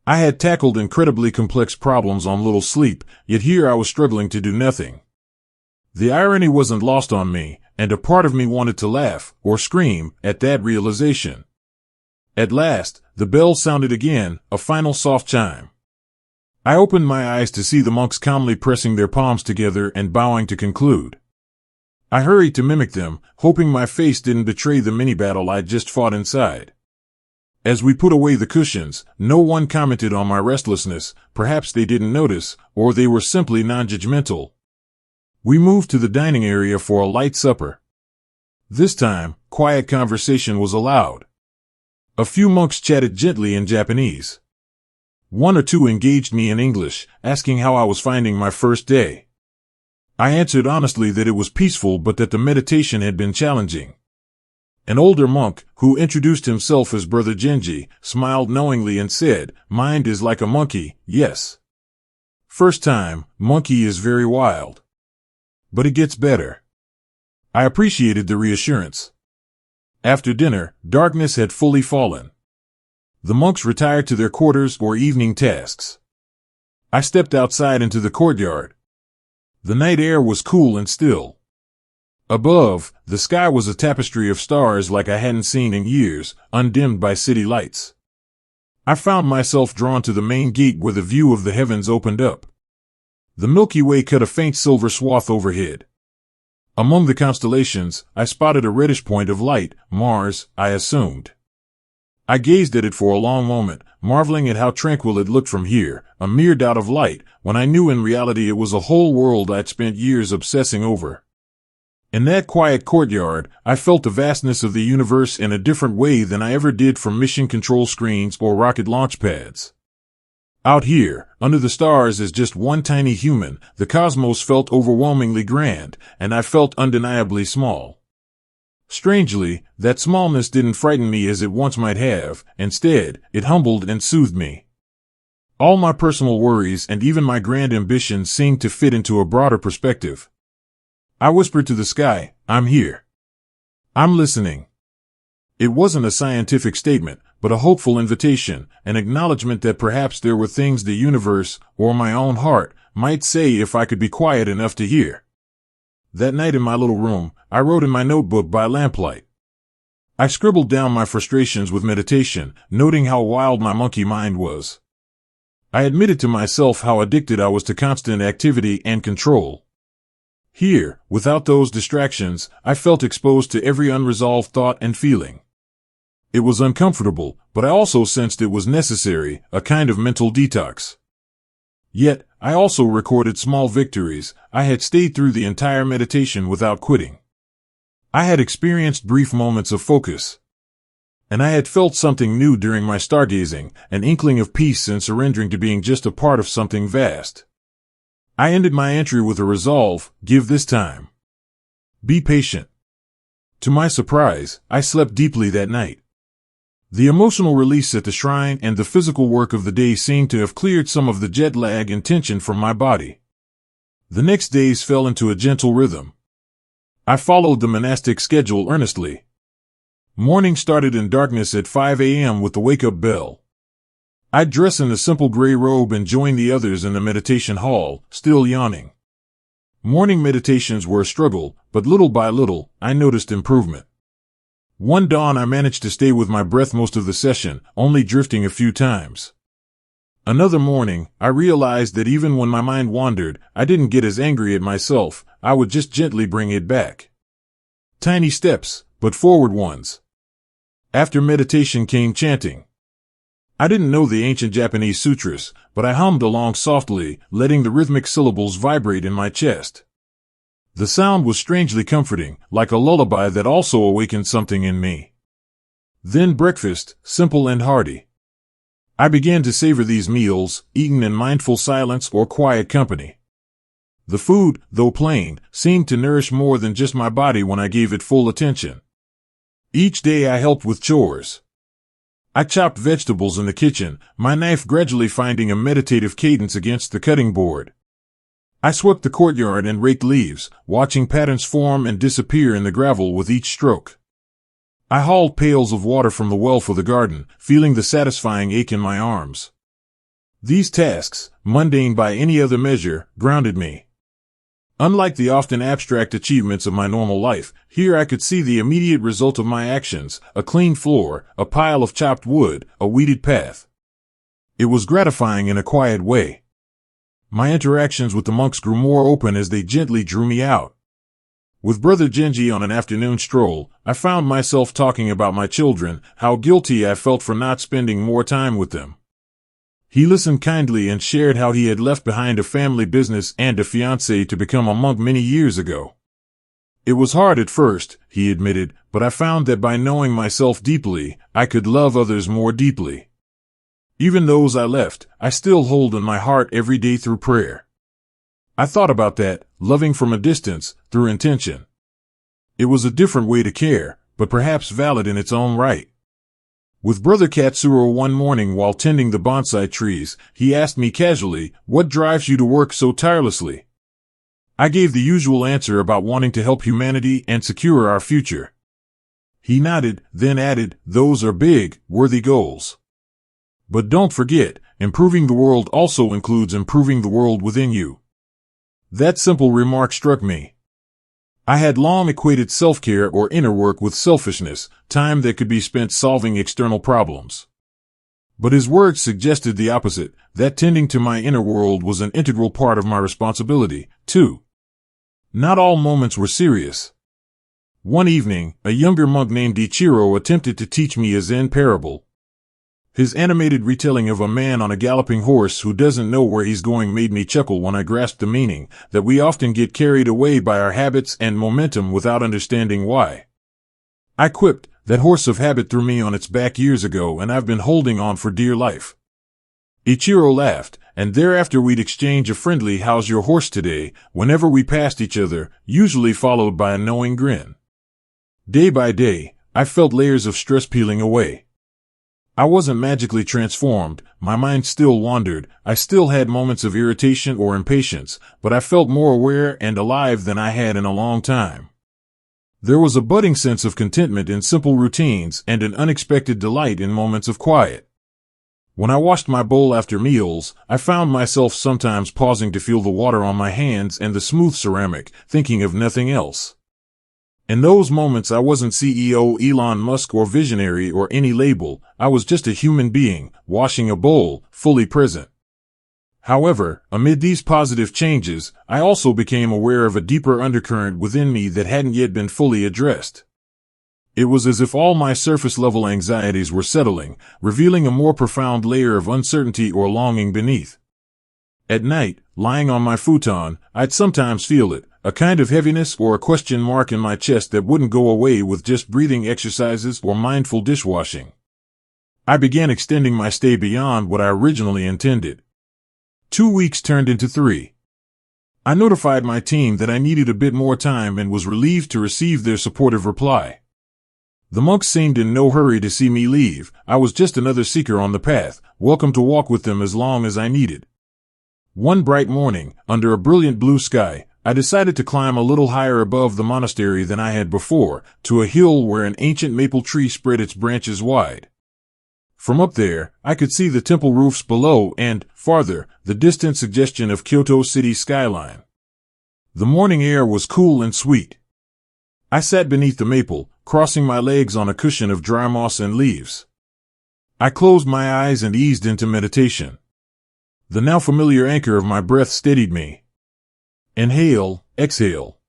I had tackled incredibly complex problems on little sleep, yet here I was struggling to do nothing. The irony wasn't lost on me, and a part of me wanted to laugh, or scream, at that realization. At last, the bell sounded again, a final soft chime. I opened my eyes to see the monks calmly pressing their palms together and bowing to conclude. I hurried to mimic them, hoping my face didn't betray the mini-battle I'd just fought inside. As we put away the cushions, no one commented on my restlessness. Perhaps they didn't notice, or they were simply non-judgmental. We moved to the dining area for a light supper. This time, quiet conversation was allowed. A few monks chatted gently in Japanese. One or two engaged me in English, asking how I was finding my first day. I answered honestly that it was peaceful but that the meditation had been challenging. An older monk, who introduced himself as Brother Genji, smiled knowingly and said, "Mind is like a monkey, yes. First time, monkey is very wild. But it gets better." I appreciated the reassurance. After dinner, darkness had fully fallen. The monks retired to their quarters or evening tasks. I stepped outside into the courtyard. The night air was cool and still. Above, the sky was a tapestry of stars like I hadn't seen in years, undimmed by city lights. I found myself drawn to the main gate where the view of the heavens opened up. The Milky Way cut a faint silver swath overhead. Among the constellations, I spotted a reddish point of light, Mars, I assumed. I gazed at it for a long moment, marveling at how tranquil it looked from here, a mere dot of light, when I knew in reality it was a whole world I'd spent years obsessing over. In that quiet courtyard, I felt the vastness of the universe in a different way than I ever did from mission control screens or rocket launch pads. Out here, under the stars as just one tiny human, the cosmos felt overwhelmingly grand, and I felt undeniably small. Strangely, that smallness didn't frighten me as it once might have. Instead, it humbled and soothed me. All my personal worries and even my grand ambitions seemed to fit into a broader perspective. I whispered to the sky, "I'm here. I'm listening." It wasn't a scientific statement, but a hopeful invitation, an acknowledgement that perhaps there were things the universe, or my own heart, might say if I could be quiet enough to hear. That night in my little room, I wrote in my notebook by lamplight. I scribbled down my frustrations with meditation, noting how wild my monkey mind was. I admitted to myself how addicted I was to constant activity and control. Here, without those distractions, I felt exposed to every unresolved thought and feeling. It was uncomfortable, but I also sensed it was necessary, a kind of mental detox. Yet, I also recorded small victories. I had stayed through the entire meditation without quitting. I had experienced brief moments of focus. And I had felt something new during my stargazing, an inkling of peace and surrendering to being just a part of something vast. I ended my entry with a resolve: give this time. Be patient. To my surprise, I slept deeply that night. The emotional release at the shrine and the physical work of the day seemed to have cleared some of the jet lag and tension from my body. The next days fell into a gentle rhythm. I followed the monastic schedule earnestly. Morning started in darkness at 5 a.m. with the wake-up bell. I'd dress in a simple gray robe and join the others in the meditation hall, still yawning. Morning meditations were a struggle, but little by little, I noticed improvement. One dawn I managed to stay with my breath most of the session, only drifting a few times. Another morning, I realized that even when my mind wandered, I didn't get as angry at myself. I would just gently bring it back. Tiny steps, but forward ones. After meditation came chanting. I didn't know the ancient Japanese sutras, but I hummed along softly, letting the rhythmic syllables vibrate in my chest. The sound was strangely comforting, like a lullaby that also awakened something in me. Then breakfast, simple and hearty. I began to savor these meals, eaten in mindful silence or quiet company. The food, though plain, seemed to nourish more than just my body when I gave it full attention. Each day I helped with chores. I chopped vegetables in the kitchen, my knife gradually finding a meditative cadence against the cutting board. I swept the courtyard and raked leaves, watching patterns form and disappear in the gravel with each stroke. I hauled pails of water from the well for the garden, feeling the satisfying ache in my arms. These tasks, mundane by any other measure, grounded me. Unlike the often abstract achievements of my normal life, here I could see the immediate result of my actions: a clean floor, a pile of chopped wood, a weeded path. It was gratifying in a quiet way. My interactions with the monks grew more open as they gently drew me out. With Brother Genji on an afternoon stroll, I found myself talking about my children, how guilty I felt for not spending more time with them. He listened kindly and shared how he had left behind a family business and a fiancée to become a monk many years ago. It was hard at first, he admitted, but I found that by knowing myself deeply, I could love others more deeply. Even those I left, I still hold in my heart every day through prayer. I thought about that, loving from a distance, through intention. It was a different way to care, but perhaps valid in its own right. With Brother Katsuro one morning while tending the bonsai trees, he asked me casually, "What drives you to work so tirelessly?" I gave the usual answer about wanting to help humanity and secure our future. He nodded, then added, "Those are big, worthy goals. But don't forget, improving the world also includes improving the world within you." That simple remark struck me. I had long equated self-care or inner work with selfishness, time that could be spent solving external problems. But his words suggested the opposite, that tending to my inner world was an integral part of my responsibility, too. Not all moments were serious. One evening, a younger monk named Ichiro attempted to teach me a Zen parable. His animated retelling of a man on a galloping horse who doesn't know where he's going made me chuckle when I grasped the meaning, that we often get carried away by our habits and momentum without understanding why. I quipped, "That horse of habit threw me on its back years ago and I've been holding on for dear life." Ichiro laughed, and thereafter we'd exchange a friendly "how's your horse today" whenever we passed each other, usually followed by a knowing grin. Day by day, I felt layers of stress peeling away. I wasn't magically transformed, my mind still wandered, I still had moments of irritation or impatience, but I felt more aware and alive than I had in a long time. There was a budding sense of contentment in simple routines and an unexpected delight in moments of quiet. When I washed my bowl after meals, I found myself sometimes pausing to feel the water on my hands and the smooth ceramic, thinking of nothing else. In those moments I wasn't CEO Elon Musk or visionary or any label, I was just a human being, washing a bowl, fully present. However, amid these positive changes, I also became aware of a deeper undercurrent within me that hadn't yet been fully addressed. It was as if all my surface-level anxieties were settling, revealing a more profound layer of uncertainty or longing beneath. At night, lying on my futon, I'd sometimes feel it, a kind of heaviness or a question mark in my chest that wouldn't go away with just breathing exercises or mindful dishwashing. I began extending my stay beyond what I originally intended. 2 weeks turned into 3. I notified my team that I needed a bit more time and was relieved to receive their supportive reply. The monks seemed in no hurry to see me leave. I was just another seeker on the path, welcome to walk with them as long as I needed. One bright morning, under a brilliant blue sky, I decided to climb a little higher above the monastery than I had before, to a hill where an ancient maple tree spread its branches wide. From up there, I could see the temple roofs below and, farther, the distant suggestion of Kyoto city's skyline. The morning air was cool and sweet. I sat beneath the maple, crossing my legs on a cushion of dry moss and leaves. I closed my eyes and eased into meditation. The now familiar anchor of my breath steadied me. Inhale, exhale.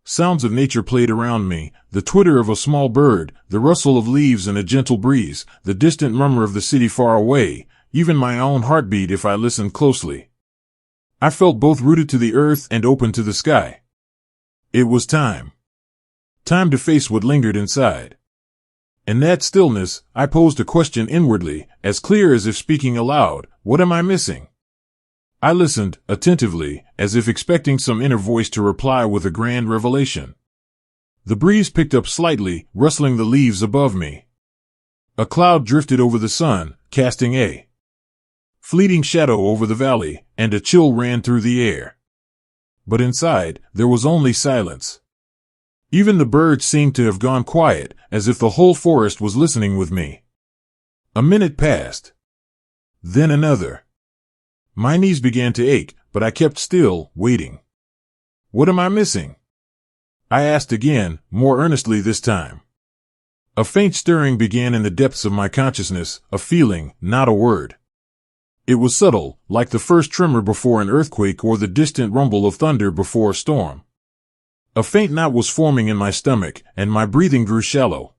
Sounds of nature played around me, the twitter of a small bird, the rustle of leaves in a gentle breeze, the distant murmur of the city far away, even my own heartbeat if I listened closely. I felt both rooted to the earth and open to the sky. It was time. Time to face what lingered inside. In that stillness, I posed a question inwardly, as clear as if speaking aloud: what am I missing? I listened, attentively, as if expecting some inner voice to reply with a grand revelation. The breeze picked up slightly, rustling the leaves above me. A cloud drifted over the sun, casting a fleeting shadow over the valley, and a chill ran through the air. But inside, there was only silence. Even the birds seemed to have gone quiet, as if the whole forest was listening with me. A minute passed. Then another. My knees began to ache, but I kept still, waiting. What am I missing? I asked again, more earnestly this time. A faint stirring began in the depths of my consciousness, a feeling, not a word. It was subtle, like the first tremor before an earthquake or the distant rumble of thunder before a storm. A faint knot was forming in my stomach, and my breathing grew shallow.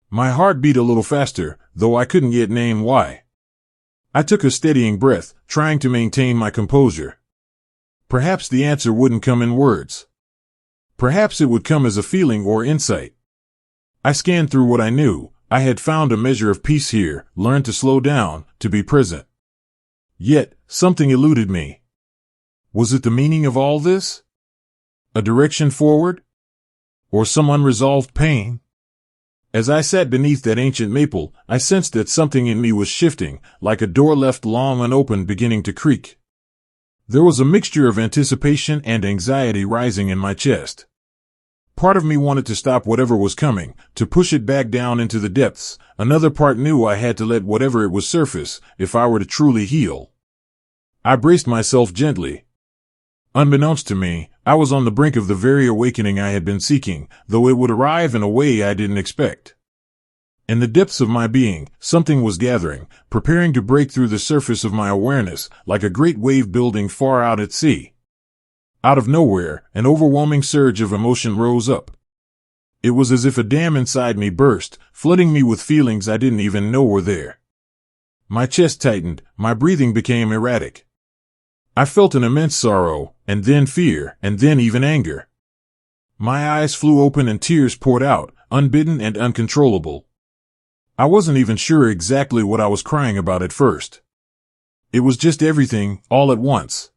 My heart beat a little faster, though I couldn't yet name why. I took a steadying breath, trying to maintain my composure. Perhaps the answer wouldn't come in words. Perhaps it would come as a feeling or insight. I scanned through what I knew. I had found a measure of peace here, learned to slow down, to be present. Yet, something eluded me. Was it the meaning of all this? A direction forward? Or some unresolved pain? As I sat beneath that ancient maple, I sensed that something in me was shifting, like a door left long unopened beginning to creak. There was a mixture of anticipation and anxiety rising in my chest. Part of me wanted to stop whatever was coming, to push it back down into the depths. Another part knew I had to let whatever it was surface, if I were to truly heal. I braced myself gently. Unbeknownst to me, I was on the brink of the very awakening I had been seeking, though it would arrive in a way I didn't expect. In the depths of my being, something was gathering, preparing to break through the surface of my awareness, like a great wave building far out at sea. Out of nowhere, an overwhelming surge of emotion rose up. It was as if a dam inside me burst, flooding me with feelings I didn't even know were there. My chest tightened, my breathing became erratic. I felt an immense sorrow, and then fear, and then even anger. My eyes flew open and tears poured out, unbidden and uncontrollable. I wasn't even sure exactly what I was crying about at first. It was just everything, all at once.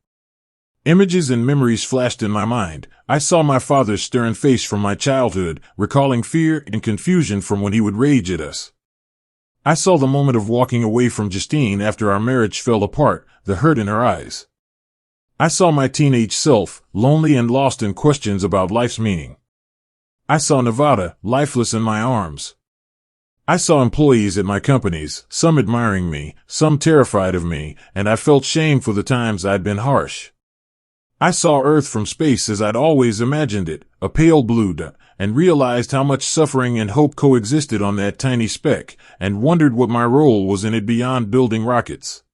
Images and memories flashed in my mind. I saw my father's stern face from my childhood, recalling fear and confusion from when he would rage at us. I saw the moment of walking away from Justine after our marriage fell apart, the hurt in her eyes. I saw my teenage self, lonely and lost in questions about life's meaning. I saw Nevada, lifeless in my arms. I saw employees at my companies, some admiring me, some terrified of me, and I felt shame for the times I'd been harsh. I saw Earth from space as I'd always imagined it, a pale blue dot, and realized how much suffering and hope coexisted on that tiny speck, and wondered what my role was in it beyond building rockets.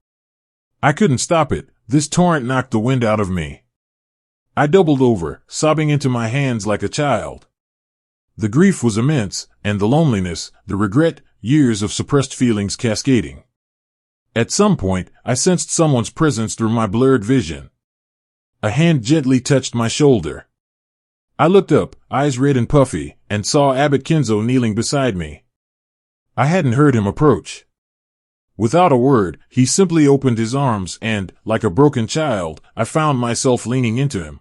I couldn't stop it. This torrent knocked the wind out of me. I doubled over, sobbing into my hands like a child. The grief was immense, and the loneliness, the regret, years of suppressed feelings cascading. At some point, I sensed someone's presence through my blurred vision. A hand gently touched my shoulder. I looked up, eyes red and puffy, and saw Abbot Kenzo kneeling beside me. I hadn't heard him approach. Without a word, he simply opened his arms and, like a broken child, I found myself leaning into him.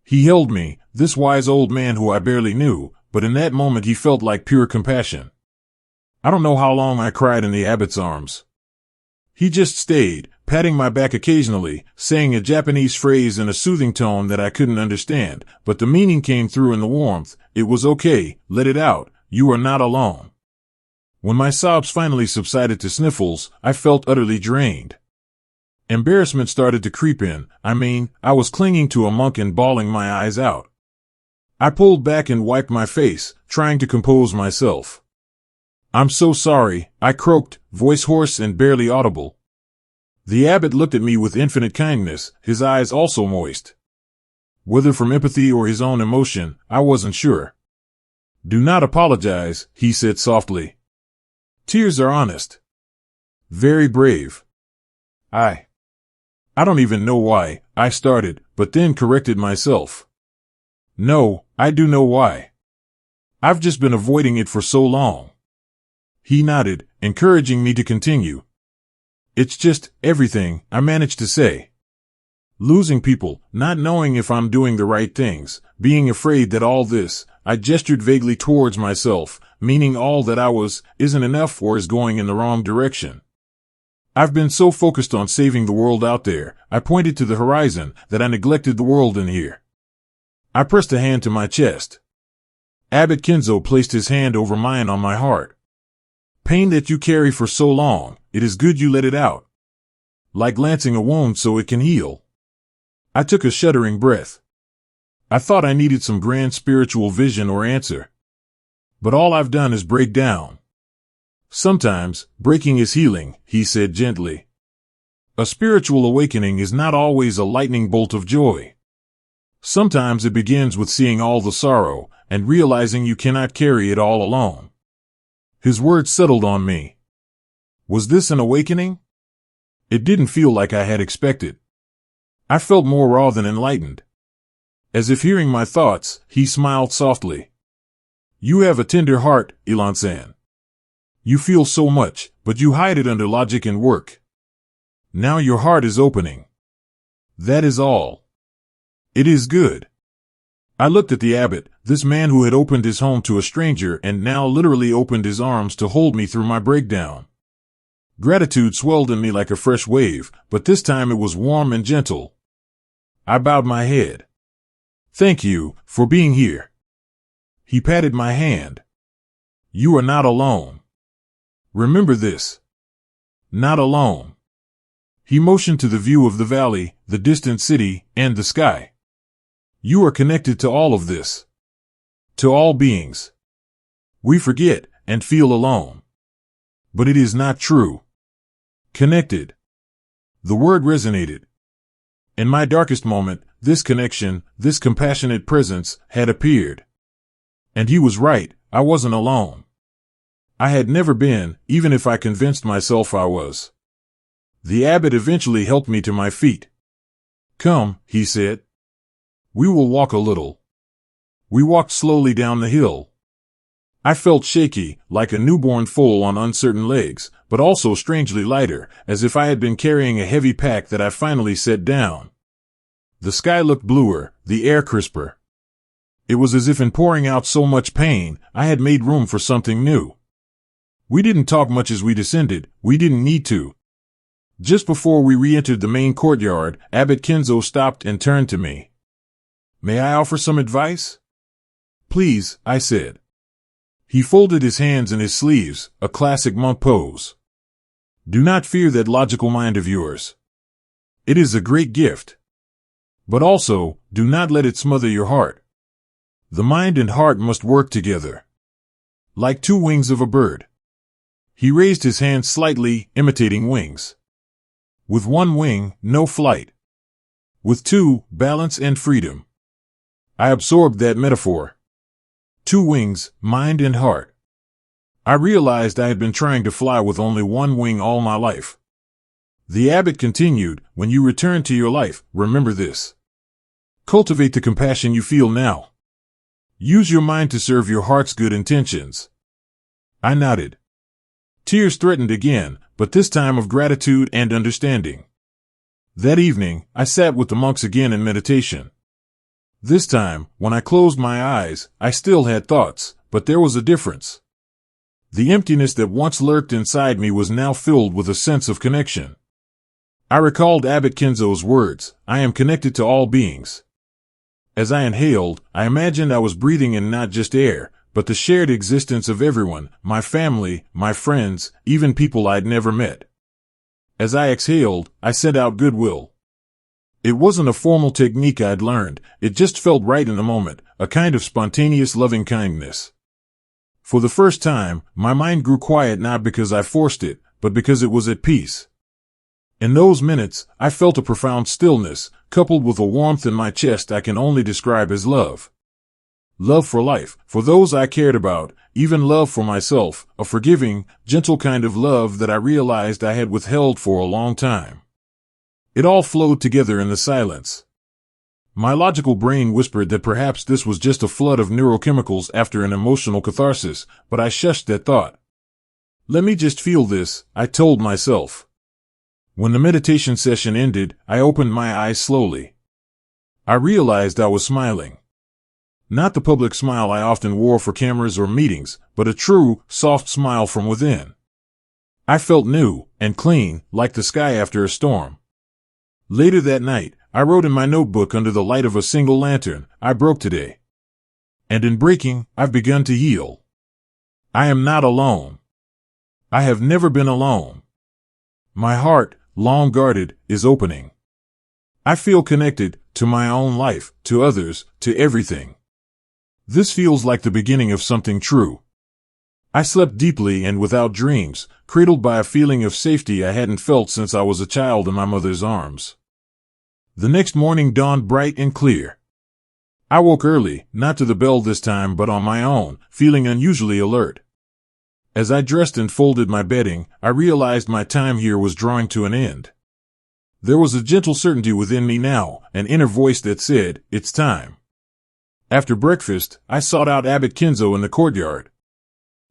He held me, this wise old man who I barely knew, but in that moment he felt like pure compassion. I don't know how long I cried in the abbot's arms. He just stayed, patting my back occasionally, saying a Japanese phrase in a soothing tone that I couldn't understand, but the meaning came through in the warmth. It was okay, let it out, you are not alone. When my sobs finally subsided to sniffles, I felt utterly drained. Embarrassment started to creep in. I was clinging to a monk and bawling my eyes out. I pulled back and wiped my face, trying to compose myself. I'm so sorry, I croaked, voice hoarse and barely audible. The abbot looked at me with infinite kindness, his eyes also moist. Whether from empathy or his own emotion, I wasn't sure. Do not apologize, he said softly. Tears are honest. Very brave. I don't even know why, I started, but then corrected myself. No, I do know why. I've just been avoiding it for so long. He nodded, encouraging me to continue. It's just, everything, I managed to say. Losing people, not knowing if I'm doing the right things, being afraid that all this, I gestured vaguely towards myself, meaning all that I was, isn't enough or is going in the wrong direction. I've been so focused on saving the world out there, I pointed to the horizon, that I neglected the world in here. I pressed a hand to my chest. Abbot Kenzo placed his hand over mine on my heart. Pain that you carry for so long, it is good you let it out. Like lancing a wound so it can heal. I took a shuddering breath. I thought I needed some grand spiritual vision or answer. But all I've done is break down. Sometimes, breaking is healing, he said gently. A spiritual awakening is not always a lightning bolt of joy. Sometimes it begins with seeing all the sorrow, and realizing you cannot carry it all alone. His words settled on me. Was this an awakening? It didn't feel like I had expected. I felt more raw than enlightened. As if hearing my thoughts, he smiled softly. You have a tender heart, Elon-san. You feel so much, but you hide it under logic and work. Now your heart is opening. That is all. It is good. I looked at the abbot, this man who had opened his home to a stranger and now literally opened his arms to hold me through my breakdown. Gratitude swelled in me like a fresh wave, but this time it was warm and gentle. I bowed my head. Thank you for being here. He patted my hand. You are not alone. Remember this. Not alone. He motioned to the view of the valley, the distant city, and the sky. You are connected to all of this. To all beings. We forget and feel alone. But it is not true. Connected. The word resonated. In my darkest moment, this connection, this compassionate presence, had appeared. And he was right, I wasn't alone. I had never been, even if I convinced myself I was. The abbot eventually helped me to my feet. Come, he said. We will walk a little. We walked slowly down the hill. I felt shaky, like a newborn foal on uncertain legs, but also strangely lighter, as if I had been carrying a heavy pack that I finally set down. The sky looked bluer, the air crisper. It was as if in pouring out so much pain, I had made room for something new. We didn't talk much as we descended, we didn't need to. Just before we re-entered the main courtyard, Abbot Kenzo stopped and turned to me. May I offer some advice? Please, I said. He folded his hands in his sleeves, a classic monk pose. Do not fear that logical mind of yours. It is a great gift. But also, do not let it smother your heart. The mind and heart must work together. Like two wings of a bird. He raised his hands slightly, imitating wings. With one wing, no flight. With two, balance and freedom. I absorbed that metaphor. Two wings, mind and heart. I realized I had been trying to fly with only one wing all my life. The abbot continued, when you return to your life, remember this. Cultivate the compassion you feel now. Use your mind to serve your heart's good intentions. I nodded. Tears threatened again, but this time of gratitude and understanding. That evening, I sat with the monks again in meditation. This time, when I closed my eyes, I still had thoughts, but there was a difference. The emptiness that once lurked inside me was now filled with a sense of connection. I recalled Abbot Kenzo's words, I am connected to all beings. As I inhaled, I imagined I was breathing in not just air, but the shared existence of everyone, my family, my friends, even people I'd never met. As I exhaled, I sent out goodwill. It wasn't a formal technique I'd learned, it just felt right in the moment, a kind of spontaneous loving kindness. For the first time, my mind grew quiet not because I forced it, but because it was at peace. In those minutes, I felt a profound stillness, coupled with a warmth in my chest I can only describe as love. Love for life, for those I cared about, even love for myself, a forgiving, gentle kind of love that I realized I had withheld for a long time. It all flowed together in the silence. My logical brain whispered that perhaps this was just a flood of neurochemicals after an emotional catharsis, but I shushed that thought. Let me just feel this, I told myself. When the meditation session ended, I opened my eyes slowly. I realized I was smiling. Not the public smile I often wore for cameras or meetings, but a true, soft smile from within. I felt new and clean, like the sky after a storm. Later that night, I wrote in my notebook under the light of a single lantern, I broke today. And in breaking, I've begun to heal. I am not alone. I have never been alone. My heart, long guarded, is opening. I feel connected to my own life, to others, to everything. This feels like the beginning of something true. I slept deeply and without dreams, cradled by a feeling of safety I hadn't felt since I was a child in my mother's arms. The next morning dawned bright and clear. I woke early, not to the bell this time but on my own, feeling unusually alert. As I dressed and folded my bedding, I realized my time here was drawing to an end. There was a gentle certainty within me now, an inner voice that said, it's time. After breakfast, I sought out Abbot Kenzo in the courtyard.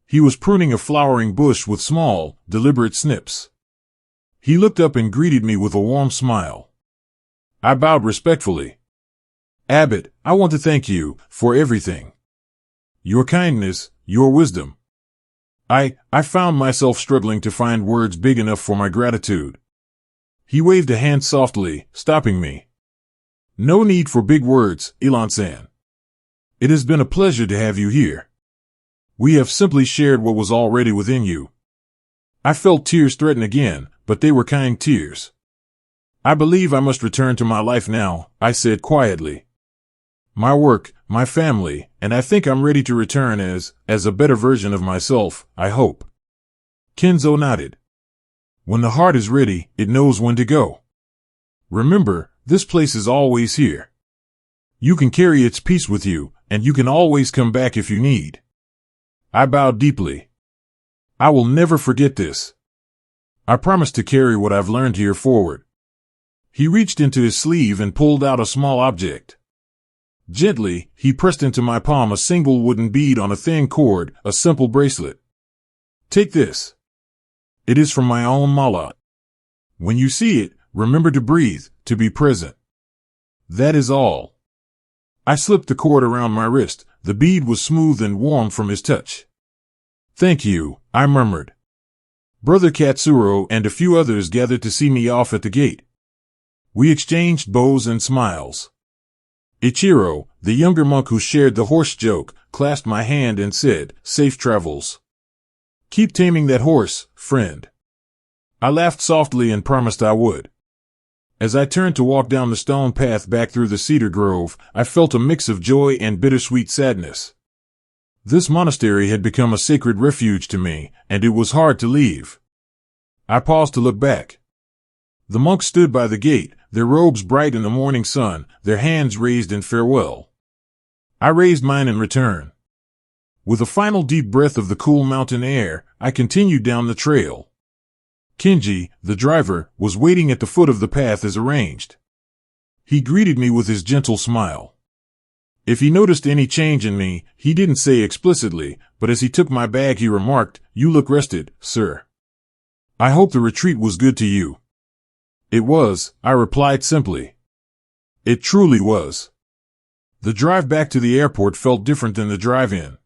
He was pruning a flowering bush with small, deliberate snips. He looked up and greeted me with a warm smile. I bowed respectfully. Abbot, I want to thank you for everything. Your kindness, your wisdom. I found myself struggling to find words big enough for my gratitude. He waved a hand softly, stopping me. No need for big words, Elon-san. It has been a pleasure to have you here. We have simply shared what was already within you. I felt tears threaten again, but they were kind tears. I believe I must return to my life now, I said quietly. My work, my family, and I think I'm ready to return as a better version of myself, I hope. Kenzo nodded. When the heart is ready, it knows when to go. Remember, this place is always here. You can carry its peace with you, and you can always come back if you need. I bowed deeply. I will never forget this. I promise to carry what I've learned here forward. He reached into his sleeve and pulled out a small object. Gently, he pressed into my palm a single wooden bead on a thin cord, a simple bracelet. Take this. It is from my own mala. When you see it, remember to breathe, to be present. That is all. I slipped the cord around my wrist. The bead was smooth and warm from his touch. Thank you, I murmured. Brother Katsuro and a few others gathered to see me off at the gate. We exchanged bows and smiles. Ichiro, the younger monk who shared the horse joke, clasped my hand and said, "Safe travels. Keep taming that horse, friend." I laughed softly and promised I would. As I turned to walk down the stone path back through the cedar grove, I felt a mix of joy and bittersweet sadness. This monastery had become a sacred refuge to me, and it was hard to leave. I paused to look back. The monks stood by the gate, their robes bright in the morning sun, their hands raised in farewell. I raised mine in return. With a final deep breath of the cool mountain air, I continued down the trail. Kenji, the driver, was waiting at the foot of the path as arranged. He greeted me with his gentle smile. If he noticed any change in me, he didn't say explicitly, but as he took my bag he remarked, "You look rested, sir. I hope the retreat was good to you." "It was," I replied simply. It truly was. The drive back to the airport felt different than the drive in.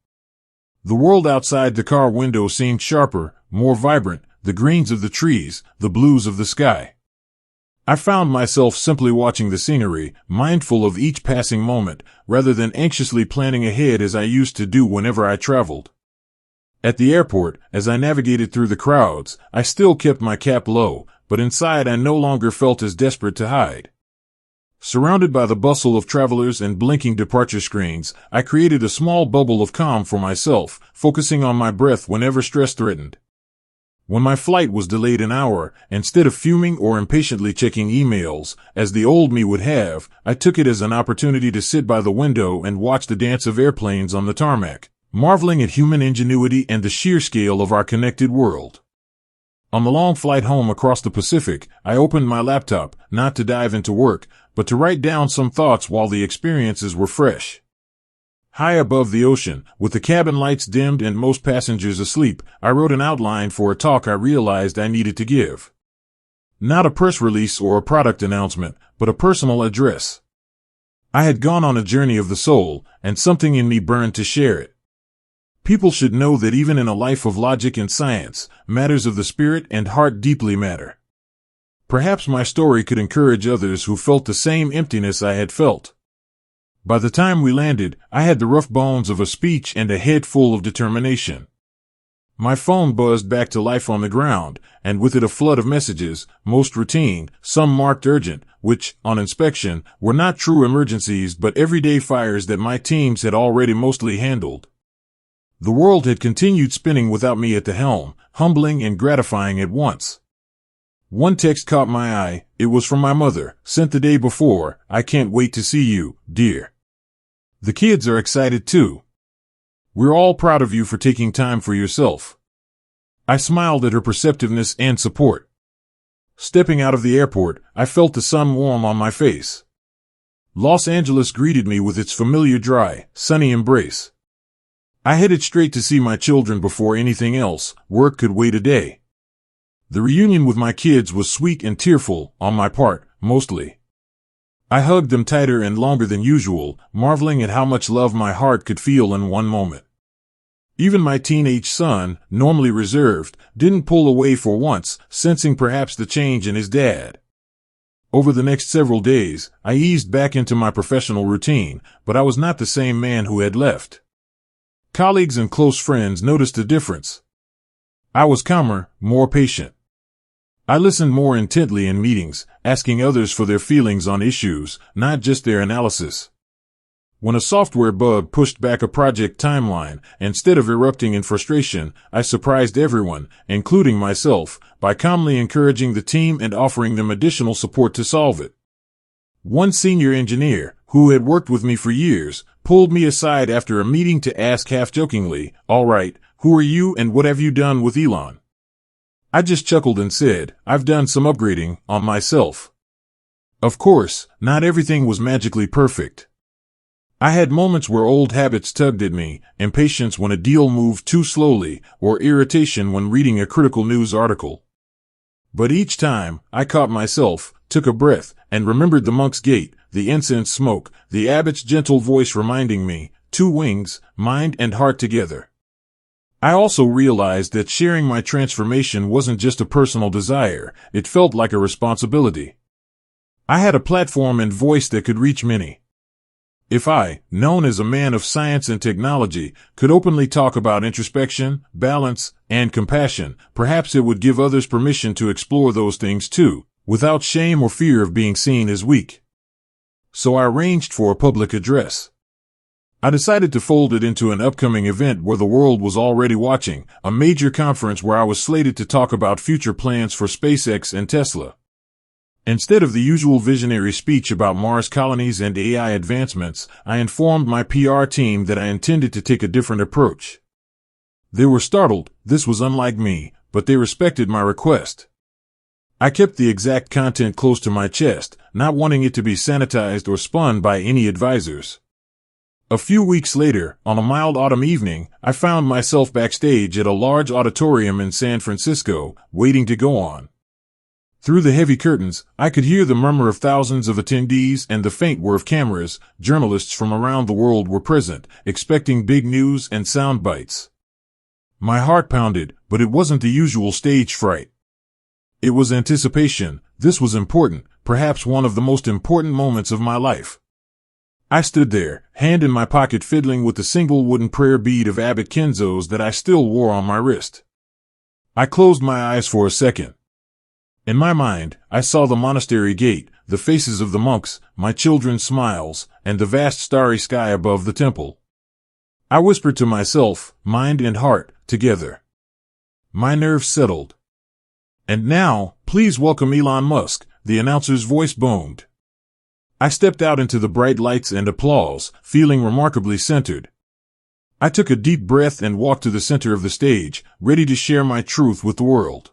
The world outside the car window seemed sharper, more vibrant, the greens of the trees, the blues of the sky. I found myself simply watching the scenery, mindful of each passing moment, rather than anxiously planning ahead as I used to do whenever I traveled. At the airport, as I navigated through the crowds, I still kept my cap low, but inside I no longer felt as desperate to hide. Surrounded by the bustle of travelers and blinking departure screens, I created a small bubble of calm for myself, focusing on my breath whenever stress threatened. When my flight was delayed an hour, instead of fuming or impatiently checking emails, as the old me would have, I took it as an opportunity to sit by the window and watch the dance of airplanes on the tarmac, marveling at human ingenuity and the sheer scale of our connected world. On the long flight home across the Pacific, I opened my laptop, not to dive into work, but to write down some thoughts while the experiences were fresh. High above the ocean, with the cabin lights dimmed and most passengers asleep, I wrote an outline for a talk I realized I needed to give. Not a press release or a product announcement, but a personal address. I had gone on a journey of the soul, and something in me burned to share it. People should know that even in a life of logic and science, matters of the spirit and heart deeply matter. Perhaps my story could encourage others who felt the same emptiness I had felt. By the time we landed, I had the rough bones of a speech and a head full of determination. My phone buzzed back to life on the ground, and with it a flood of messages, most routine, some marked urgent, which, on inspection, were not true emergencies but everyday fires that my teams had already mostly handled. The world had continued spinning without me at the helm, humbling and gratifying at once. One text caught my eye. It was from my mother, sent the day before. "I can't wait to see you, dear. The kids are excited too. We're all proud of you for taking time for yourself." I smiled at her perceptiveness and support. Stepping out of the airport, I felt the sun warm on my face. Los Angeles greeted me with its familiar dry, sunny embrace. I headed straight to see my children before anything else. Work could wait a day. The reunion with my kids was sweet and tearful, on my part, mostly. I hugged them tighter and longer than usual, marveling at how much love my heart could feel in one moment. Even my teenage son, normally reserved, didn't pull away for once, sensing perhaps the change in his dad. Over the next several days, I eased back into my professional routine, but I was not the same man who had left. Colleagues and close friends noticed a difference. I was calmer, more patient. I listened more intently in meetings, asking others for their feelings on issues, not just their analysis. When a software bug pushed back a project timeline, instead of erupting in frustration, I surprised everyone, including myself, by calmly encouraging the team and offering them additional support to solve it. One senior engineer, who had worked with me for years, pulled me aside after a meeting to ask half-jokingly, "All right, who are you and what have you done with Elon?" I just chuckled and said, "I've done some upgrading on myself." Of course, not everything was magically perfect. I had moments where old habits tugged at me, impatience when a deal moved too slowly, or irritation when reading a critical news article. But each time, I caught myself, took a breath, and remembered the monk's gate, the incense smoke, the abbot's gentle voice reminding me, two wings, mind and heart together. I also realized that sharing my transformation wasn't just a personal desire, it felt like a responsibility. I had a platform and voice that could reach many. If I, known as a man of science and technology, could openly talk about introspection, balance, and compassion, perhaps it would give others permission to explore those things too, without shame or fear of being seen as weak. So I arranged for a public address. I decided to fold it into an upcoming event where the world was already watching, a major conference where I was slated to talk about future plans for SpaceX and Tesla. Instead of the usual visionary speech about Mars colonies and AI advancements, I informed my PR team that I intended to take a different approach. They were startled, this was unlike me, but they respected my request. I kept the exact content close to my chest, not wanting it to be sanitized or spun by any advisors. A few weeks later, on a mild autumn evening, I found myself backstage at a large auditorium in San Francisco, waiting to go on. Through the heavy curtains, I could hear the murmur of thousands of attendees and the faint whir of cameras. Journalists from around the world were present, expecting big news and sound bites. My heart pounded, but it wasn't the usual stage fright. It was anticipation. This was important, perhaps one of the most important moments of my life. I stood there, hand in my pocket fiddling with the single wooden prayer bead of Abbot Kenzo's that I still wore on my wrist. I closed my eyes for a second. In my mind, I saw the monastery gate, the faces of the monks, my children's smiles, and the vast starry sky above the temple. I whispered to myself, mind and heart, together. My nerves settled. "And now, please welcome Elon Musk," the announcer's voice boomed. I stepped out into the bright lights and applause, feeling remarkably centered. I took a deep breath and walked to the center of the stage, ready to share my truth with the world.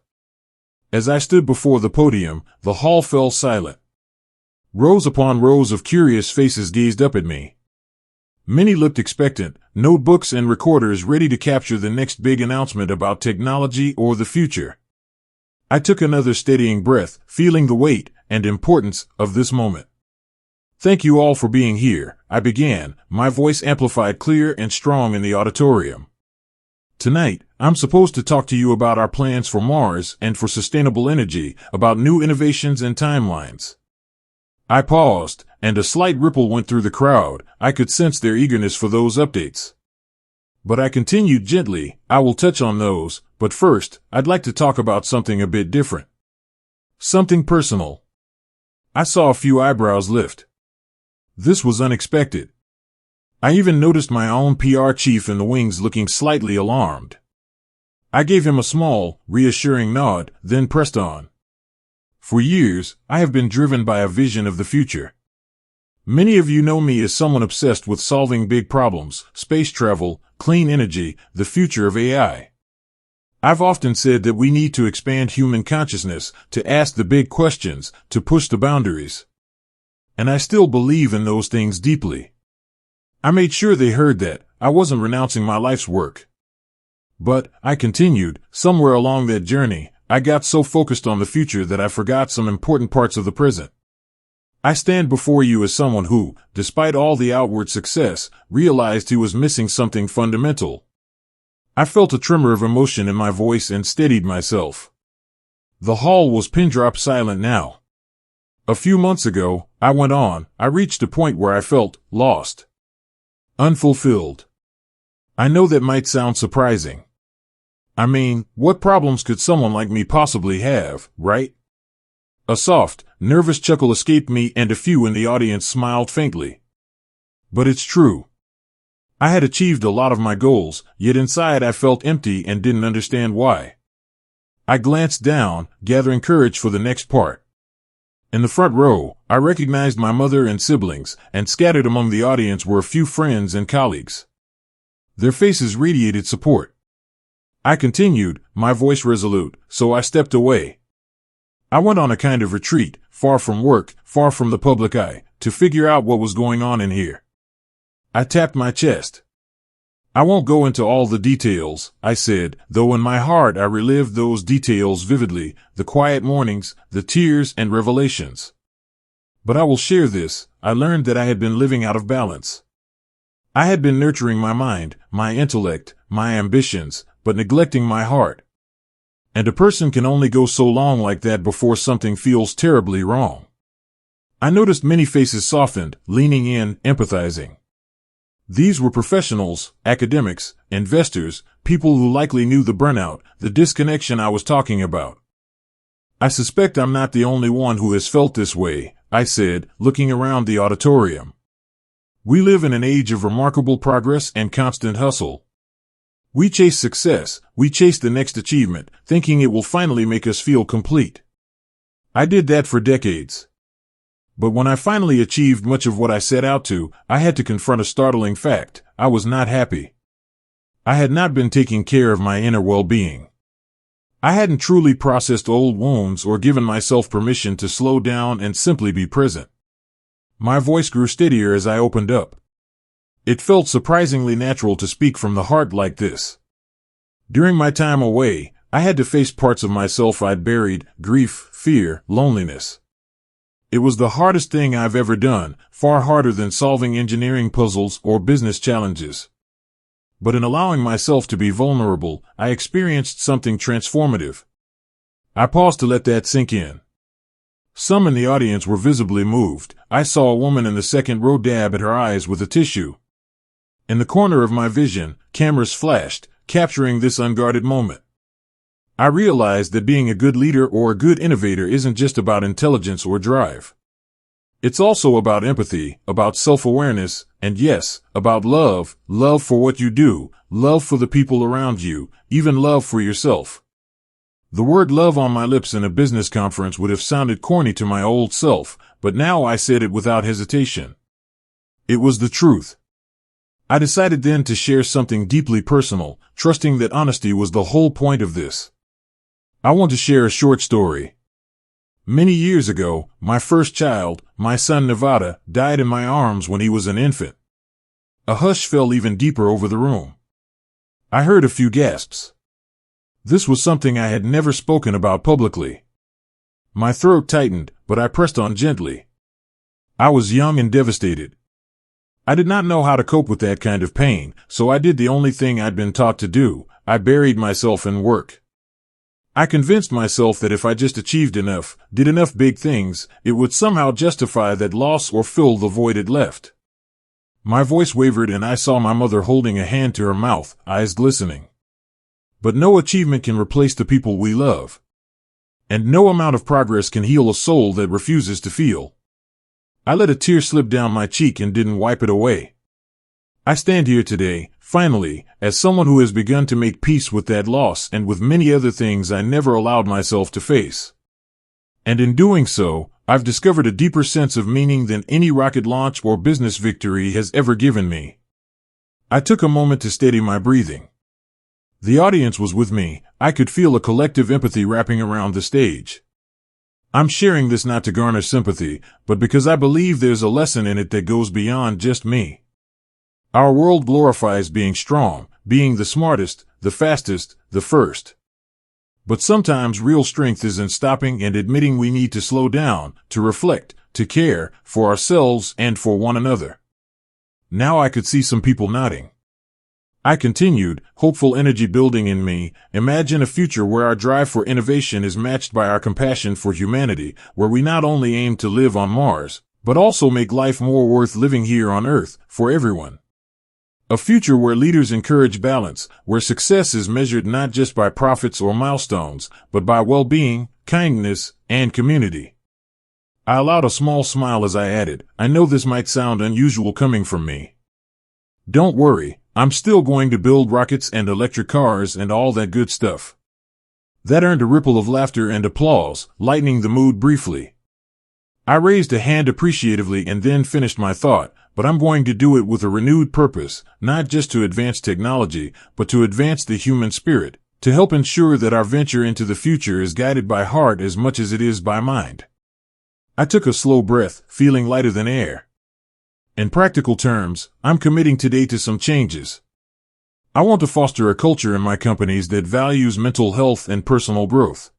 As I stood before the podium, the hall fell silent. Rows upon rows of curious faces gazed up at me. Many looked expectant, notebooks and recorders ready to capture the next big announcement about technology or the future. I took another steadying breath, feeling the weight and importance of this moment. "Thank you all for being here," I began, my voice amplified clear and strong in the auditorium. "Tonight, I'm supposed to talk to you about our plans for Mars and for sustainable energy, about new innovations and timelines." I paused, and a slight ripple went through the crowd. I could sense their eagerness for those updates. But I continued gently, "I will touch on those, but first, I'd like to talk about something a bit different. Something personal." I saw a few eyebrows lift. This was unexpected. I even noticed my own PR chief in the wings looking slightly alarmed. I gave him a small, reassuring nod, then pressed on. For years, I have been driven by a vision of the future. Many of you know me as someone obsessed with solving big problems, space travel, clean energy, the future of AI. I've often said that we need to expand human consciousness, to ask the big questions, to push the boundaries. And I still believe in those things deeply. I made sure they heard that I wasn't renouncing my life's work. But, I continued, somewhere along that journey, I got so focused on the future that I forgot some important parts of the present. I stand before you as someone who, despite all the outward success, realized he was missing something fundamental. I felt a tremor of emotion in my voice and steadied myself. The hall was pin-drop silent now. "A few months ago," I went on, "I reached a point where I felt lost. Unfulfilled. I know that might sound surprising. I mean, what problems could someone like me possibly have, right? A soft, nervous chuckle escaped me, and a few in the audience smiled faintly. But it's true. I had achieved a lot of my goals, yet inside I felt empty and didn't understand why. I glanced down, gathering courage for the next part. In the front row, I recognized my mother and siblings, and scattered among the audience were a few friends and colleagues. Their faces radiated support. I continued, my voice resolute, so I stepped away. I went on a kind of retreat, far from work, far from the public eye, to figure out what was going on in here. I tapped my chest. I won't go into all the details, I said, though in my heart I relived those details vividly, the quiet mornings, the tears and revelations. But I will share this. I learned that I had been living out of balance. I had been nurturing my mind, my intellect, my ambitions, but neglecting my heart. And a person can only go so long like that before something feels terribly wrong. I noticed many faces softened, leaning in, empathizing. These were professionals, academics, investors, people who likely knew the burnout, the disconnection I was talking about. I suspect I'm not the only one who has felt this way, I said, looking around the auditorium. We live in an age of remarkable progress and constant hustle. We chase success, we chase the next achievement, thinking it will finally make us feel complete. I did that for decades. But when I finally achieved much of what I set out to, I had to confront a startling fact. I was not happy. I had not been taking care of my inner well-being. I hadn't truly processed old wounds or given myself permission to slow down and simply be present. My voice grew steadier as I opened up. It felt surprisingly natural to speak from the heart like this. During my time away, I had to face parts of myself I'd buried: grief, fear, loneliness. It was the hardest thing I've ever done, far harder than solving engineering puzzles or business challenges. But in allowing myself to be vulnerable, I experienced something transformative. I paused to let that sink in. Some in the audience were visibly moved. I saw a woman in the second row dab at her eyes with a tissue. In the corner of my vision, cameras flashed, capturing this unguarded moment. I realized that being a good leader or a good innovator isn't just about intelligence or drive. It's also about empathy, about self-awareness, and yes, about love, love for what you do, love for the people around you, even love for yourself. The word love on my lips in a business conference would have sounded corny to my old self, but now I said it without hesitation. It was the truth. I decided then to share something deeply personal, trusting that honesty was the whole point of this. I want to share a short story. Many years ago, my first child, my son Nevada, died in my arms when he was an infant. A hush fell even deeper over the room. I heard a few gasps. This was something I had never spoken about publicly. My throat tightened, but I pressed on gently. I was young and devastated. I did not know how to cope with that kind of pain, so I did the only thing I'd been taught to do. I buried myself in work. I convinced myself that if I just achieved enough, did enough big things, it would somehow justify that loss or fill the void it left. My voice wavered and I saw my mother holding a hand to her mouth, eyes glistening. But no achievement can replace the people we love. And no amount of progress can heal a soul that refuses to feel. I let a tear slip down my cheek and didn't wipe it away. I stand here today, finally, as someone who has begun to make peace with that loss and with many other things I never allowed myself to face. And in doing so, I've discovered a deeper sense of meaning than any rocket launch or business victory has ever given me. I took a moment to steady my breathing. The audience was with me. I could feel a collective empathy wrapping around the stage. I'm sharing this not to garner sympathy, but because I believe there's a lesson in it that goes beyond just me. Our world glorifies being strong, being the smartest, the fastest, the first. But sometimes real strength is in stopping and admitting we need to slow down, to reflect, to care, for ourselves and for one another. Now I could see some people nodding. I continued, hopeful energy building in me. Imagine a future where our drive for innovation is matched by our compassion for humanity, where we not only aim to live on Mars, but also make life more worth living here on Earth, for everyone. A future where leaders encourage balance, where success is measured not just by profits or milestones, but by well-being, kindness, and community. I allowed a small smile as I added, I know this might sound unusual coming from me. Don't worry, I'm still going to build rockets and electric cars and all that good stuff. That earned a ripple of laughter and applause, lightening the mood briefly. I raised a hand appreciatively and then finished my thought, but I'm going to do it with a renewed purpose, not just to advance technology, but to advance the human spirit, to help ensure that our venture into the future is guided by heart as much as it is by mind. I took a slow breath, feeling lighter than air. In practical terms, I'm committing today to some changes. I want to foster a culture in my companies that values mental health and personal growth.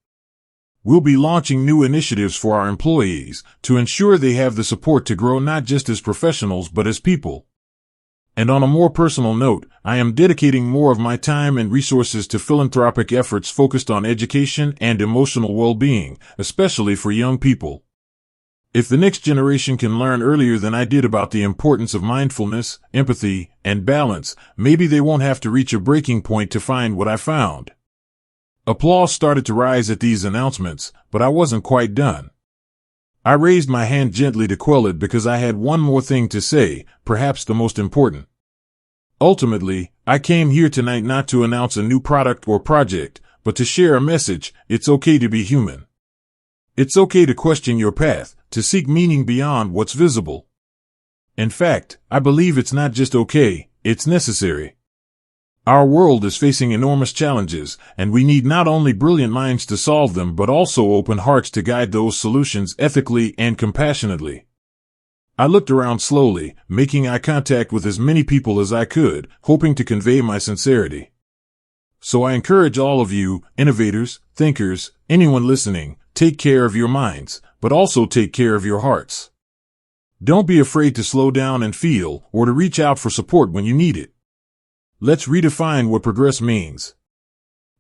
We'll be launching new initiatives for our employees to ensure they have the support to grow not just as professionals but as people. And on a more personal note, I am dedicating more of my time and resources to philanthropic efforts focused on education and emotional well-being, especially for young people. If the next generation can learn earlier than I did about the importance of mindfulness, empathy, and balance, maybe they won't have to reach a breaking point to find what I found. Applause started to rise at these announcements, but I wasn't quite done. I raised my hand gently to quell it because I had one more thing to say, perhaps the most important. Ultimately, I came here tonight not to announce a new product or project, but to share a message. It's okay to be human. It's okay to question your path, to seek meaning beyond what's visible. In fact, I believe it's not just okay, it's necessary. Our world is facing enormous challenges, and we need not only brilliant minds to solve them but also open hearts to guide those solutions ethically and compassionately. I looked around slowly, making eye contact with as many people as I could, hoping to convey my sincerity. So I encourage all of you, innovators, thinkers, anyone listening, take care of your minds, but also take care of your hearts. Don't be afraid to slow down and feel, or to reach out for support when you need it. Let's redefine what progress means.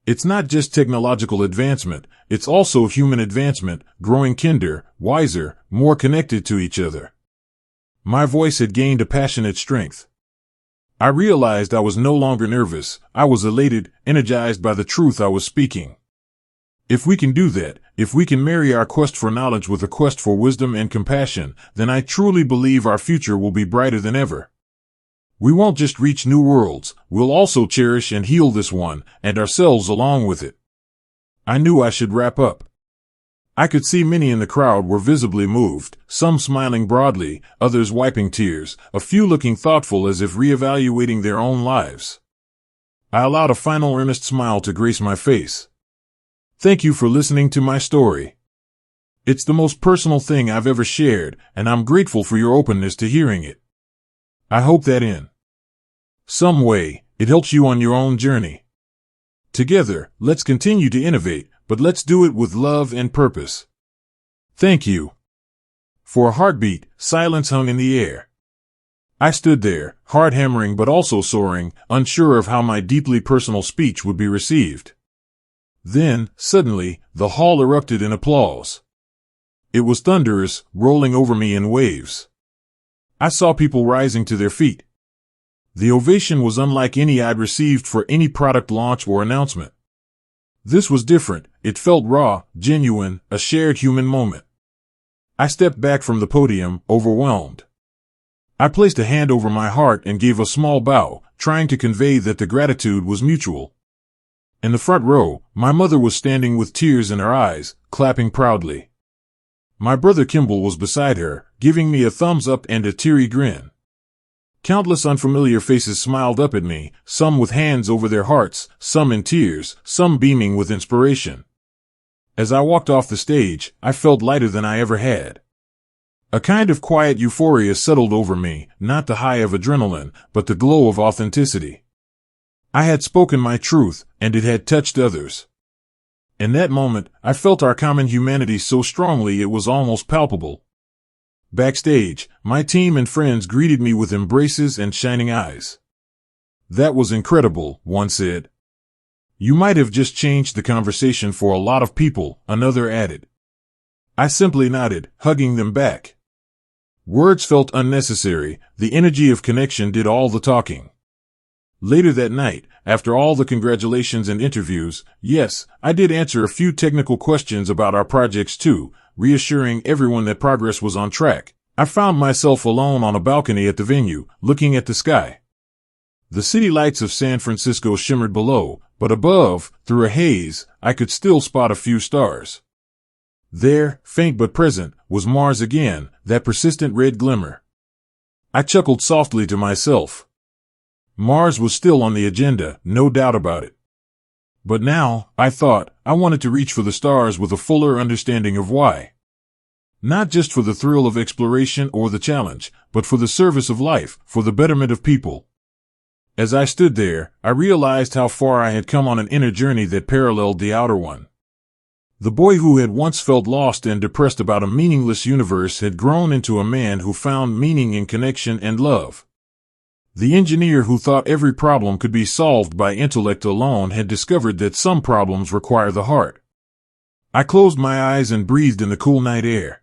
It's not just technological advancement, it's also human advancement, growing kinder, wiser, more connected to each other. My voice had gained a passionate strength. I realized I was no longer nervous, I was elated, energized by the truth I was speaking. If we can do that, if we can marry our quest for knowledge with a quest for wisdom and compassion, then I truly believe our future will be brighter than ever. We won't just reach new worlds, we'll also cherish and heal this one, and ourselves along with it. I knew I should wrap up. I could see many in the crowd were visibly moved, some smiling broadly, others wiping tears, a few looking thoughtful as if reevaluating their own lives. I allowed a final earnest smile to grace my face. Thank you for listening to my story. It's the most personal thing I've ever shared, and I'm grateful for your openness to hearing it. I hope that in some way, it helps you on your own journey. Together, let's continue to innovate, but let's do it with love and purpose. Thank you. For a heartbeat, silence hung in the air. I stood there, heart hammering but also soaring, unsure of how my deeply personal speech would be received. Then, suddenly, the hall erupted in applause. It was thunderous, rolling over me in waves. I saw people rising to their feet. The ovation was unlike any I'd received for any product launch or announcement. This was different, it felt raw, genuine, a shared human moment. I stepped back from the podium, overwhelmed. I placed a hand over my heart and gave a small bow, trying to convey that the gratitude was mutual. In the front row, my mother was standing with tears in her eyes, clapping proudly. My brother Kimball was beside her, giving me a thumbs up and a teary grin. Countless unfamiliar faces smiled up at me, some with hands over their hearts, some in tears, some beaming with inspiration. As I walked off the stage, I felt lighter than I ever had. A kind of quiet euphoria settled over me, not the high of adrenaline, but the glow of authenticity. I had spoken my truth, and it had touched others. In that moment, I felt our common humanity so strongly it was almost palpable. Backstage, my team and friends greeted me with embraces and shining eyes. That was incredible, one said. You might have just changed the conversation for a lot of people, another added. I simply nodded, hugging them back. Words felt unnecessary, the energy of connection did all the talking. Later that night, after all the congratulations and interviews, yes, I did answer a few technical questions about our projects too, reassuring everyone that progress was on track. I found myself alone on a balcony at the venue, looking at the sky. The city lights of San Francisco shimmered below, but above, through a haze, I could still spot a few stars. There, faint but present, was Mars again, that persistent red glimmer. I chuckled softly to myself. Mars was still on the agenda, no doubt about it. But now, I thought, I wanted to reach for the stars with a fuller understanding of why. Not just for the thrill of exploration or the challenge, but for the service of life, for the betterment of people. As I stood there, I realized how far I had come on an inner journey that paralleled the outer one. The boy who had once felt lost and depressed about a meaningless universe had grown into a man who found meaning in connection and love. The engineer who thought every problem could be solved by intellect alone had discovered that some problems require the heart. I closed my eyes and breathed in the cool night air.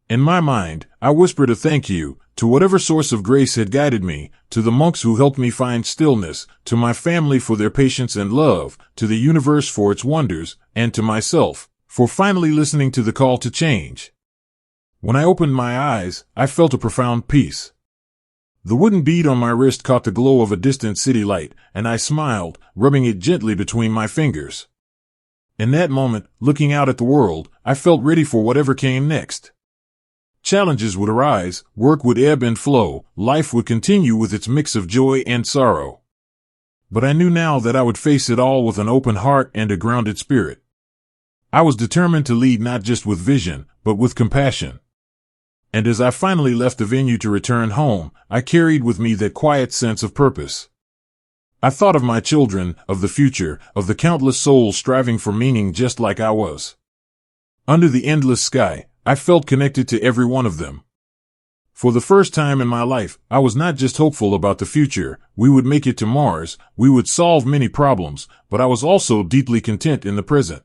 In my mind, I whispered a thank you to whatever source of grace had guided me, to the monks who helped me find stillness, to my family for their patience and love, to the universe for its wonders, and to myself for finally listening to the call to change. When I opened my eyes, I felt a profound peace. The wooden bead on my wrist caught the glow of a distant city light, and I smiled, rubbing it gently between my fingers. In that moment, looking out at the world, I felt ready for whatever came next. Challenges would arise, work would ebb and flow, life would continue with its mix of joy and sorrow. But I knew now that I would face it all with an open heart and a grounded spirit. I was determined to lead not just with vision, but with compassion. And as I finally left the venue to return home, I carried with me that quiet sense of purpose. I thought of my children, of the future, of the countless souls striving for meaning just like I was. Under the endless sky, I felt connected to every one of them. For the first time in my life, I was not just hopeful about the future, we would make it to Mars, we would solve many problems, but I was also deeply content in the present.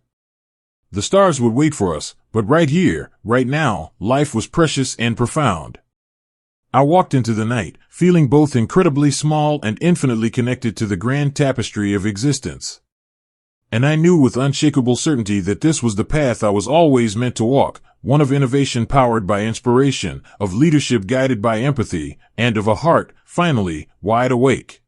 The stars would wait for us, but right here, right now, life was precious and profound. I walked into the night, feeling both incredibly small and infinitely connected to the grand tapestry of existence. And I knew with unshakable certainty that this was the path I was always meant to walk, one of innovation powered by inspiration, of leadership guided by empathy, and of a heart, finally, wide awake.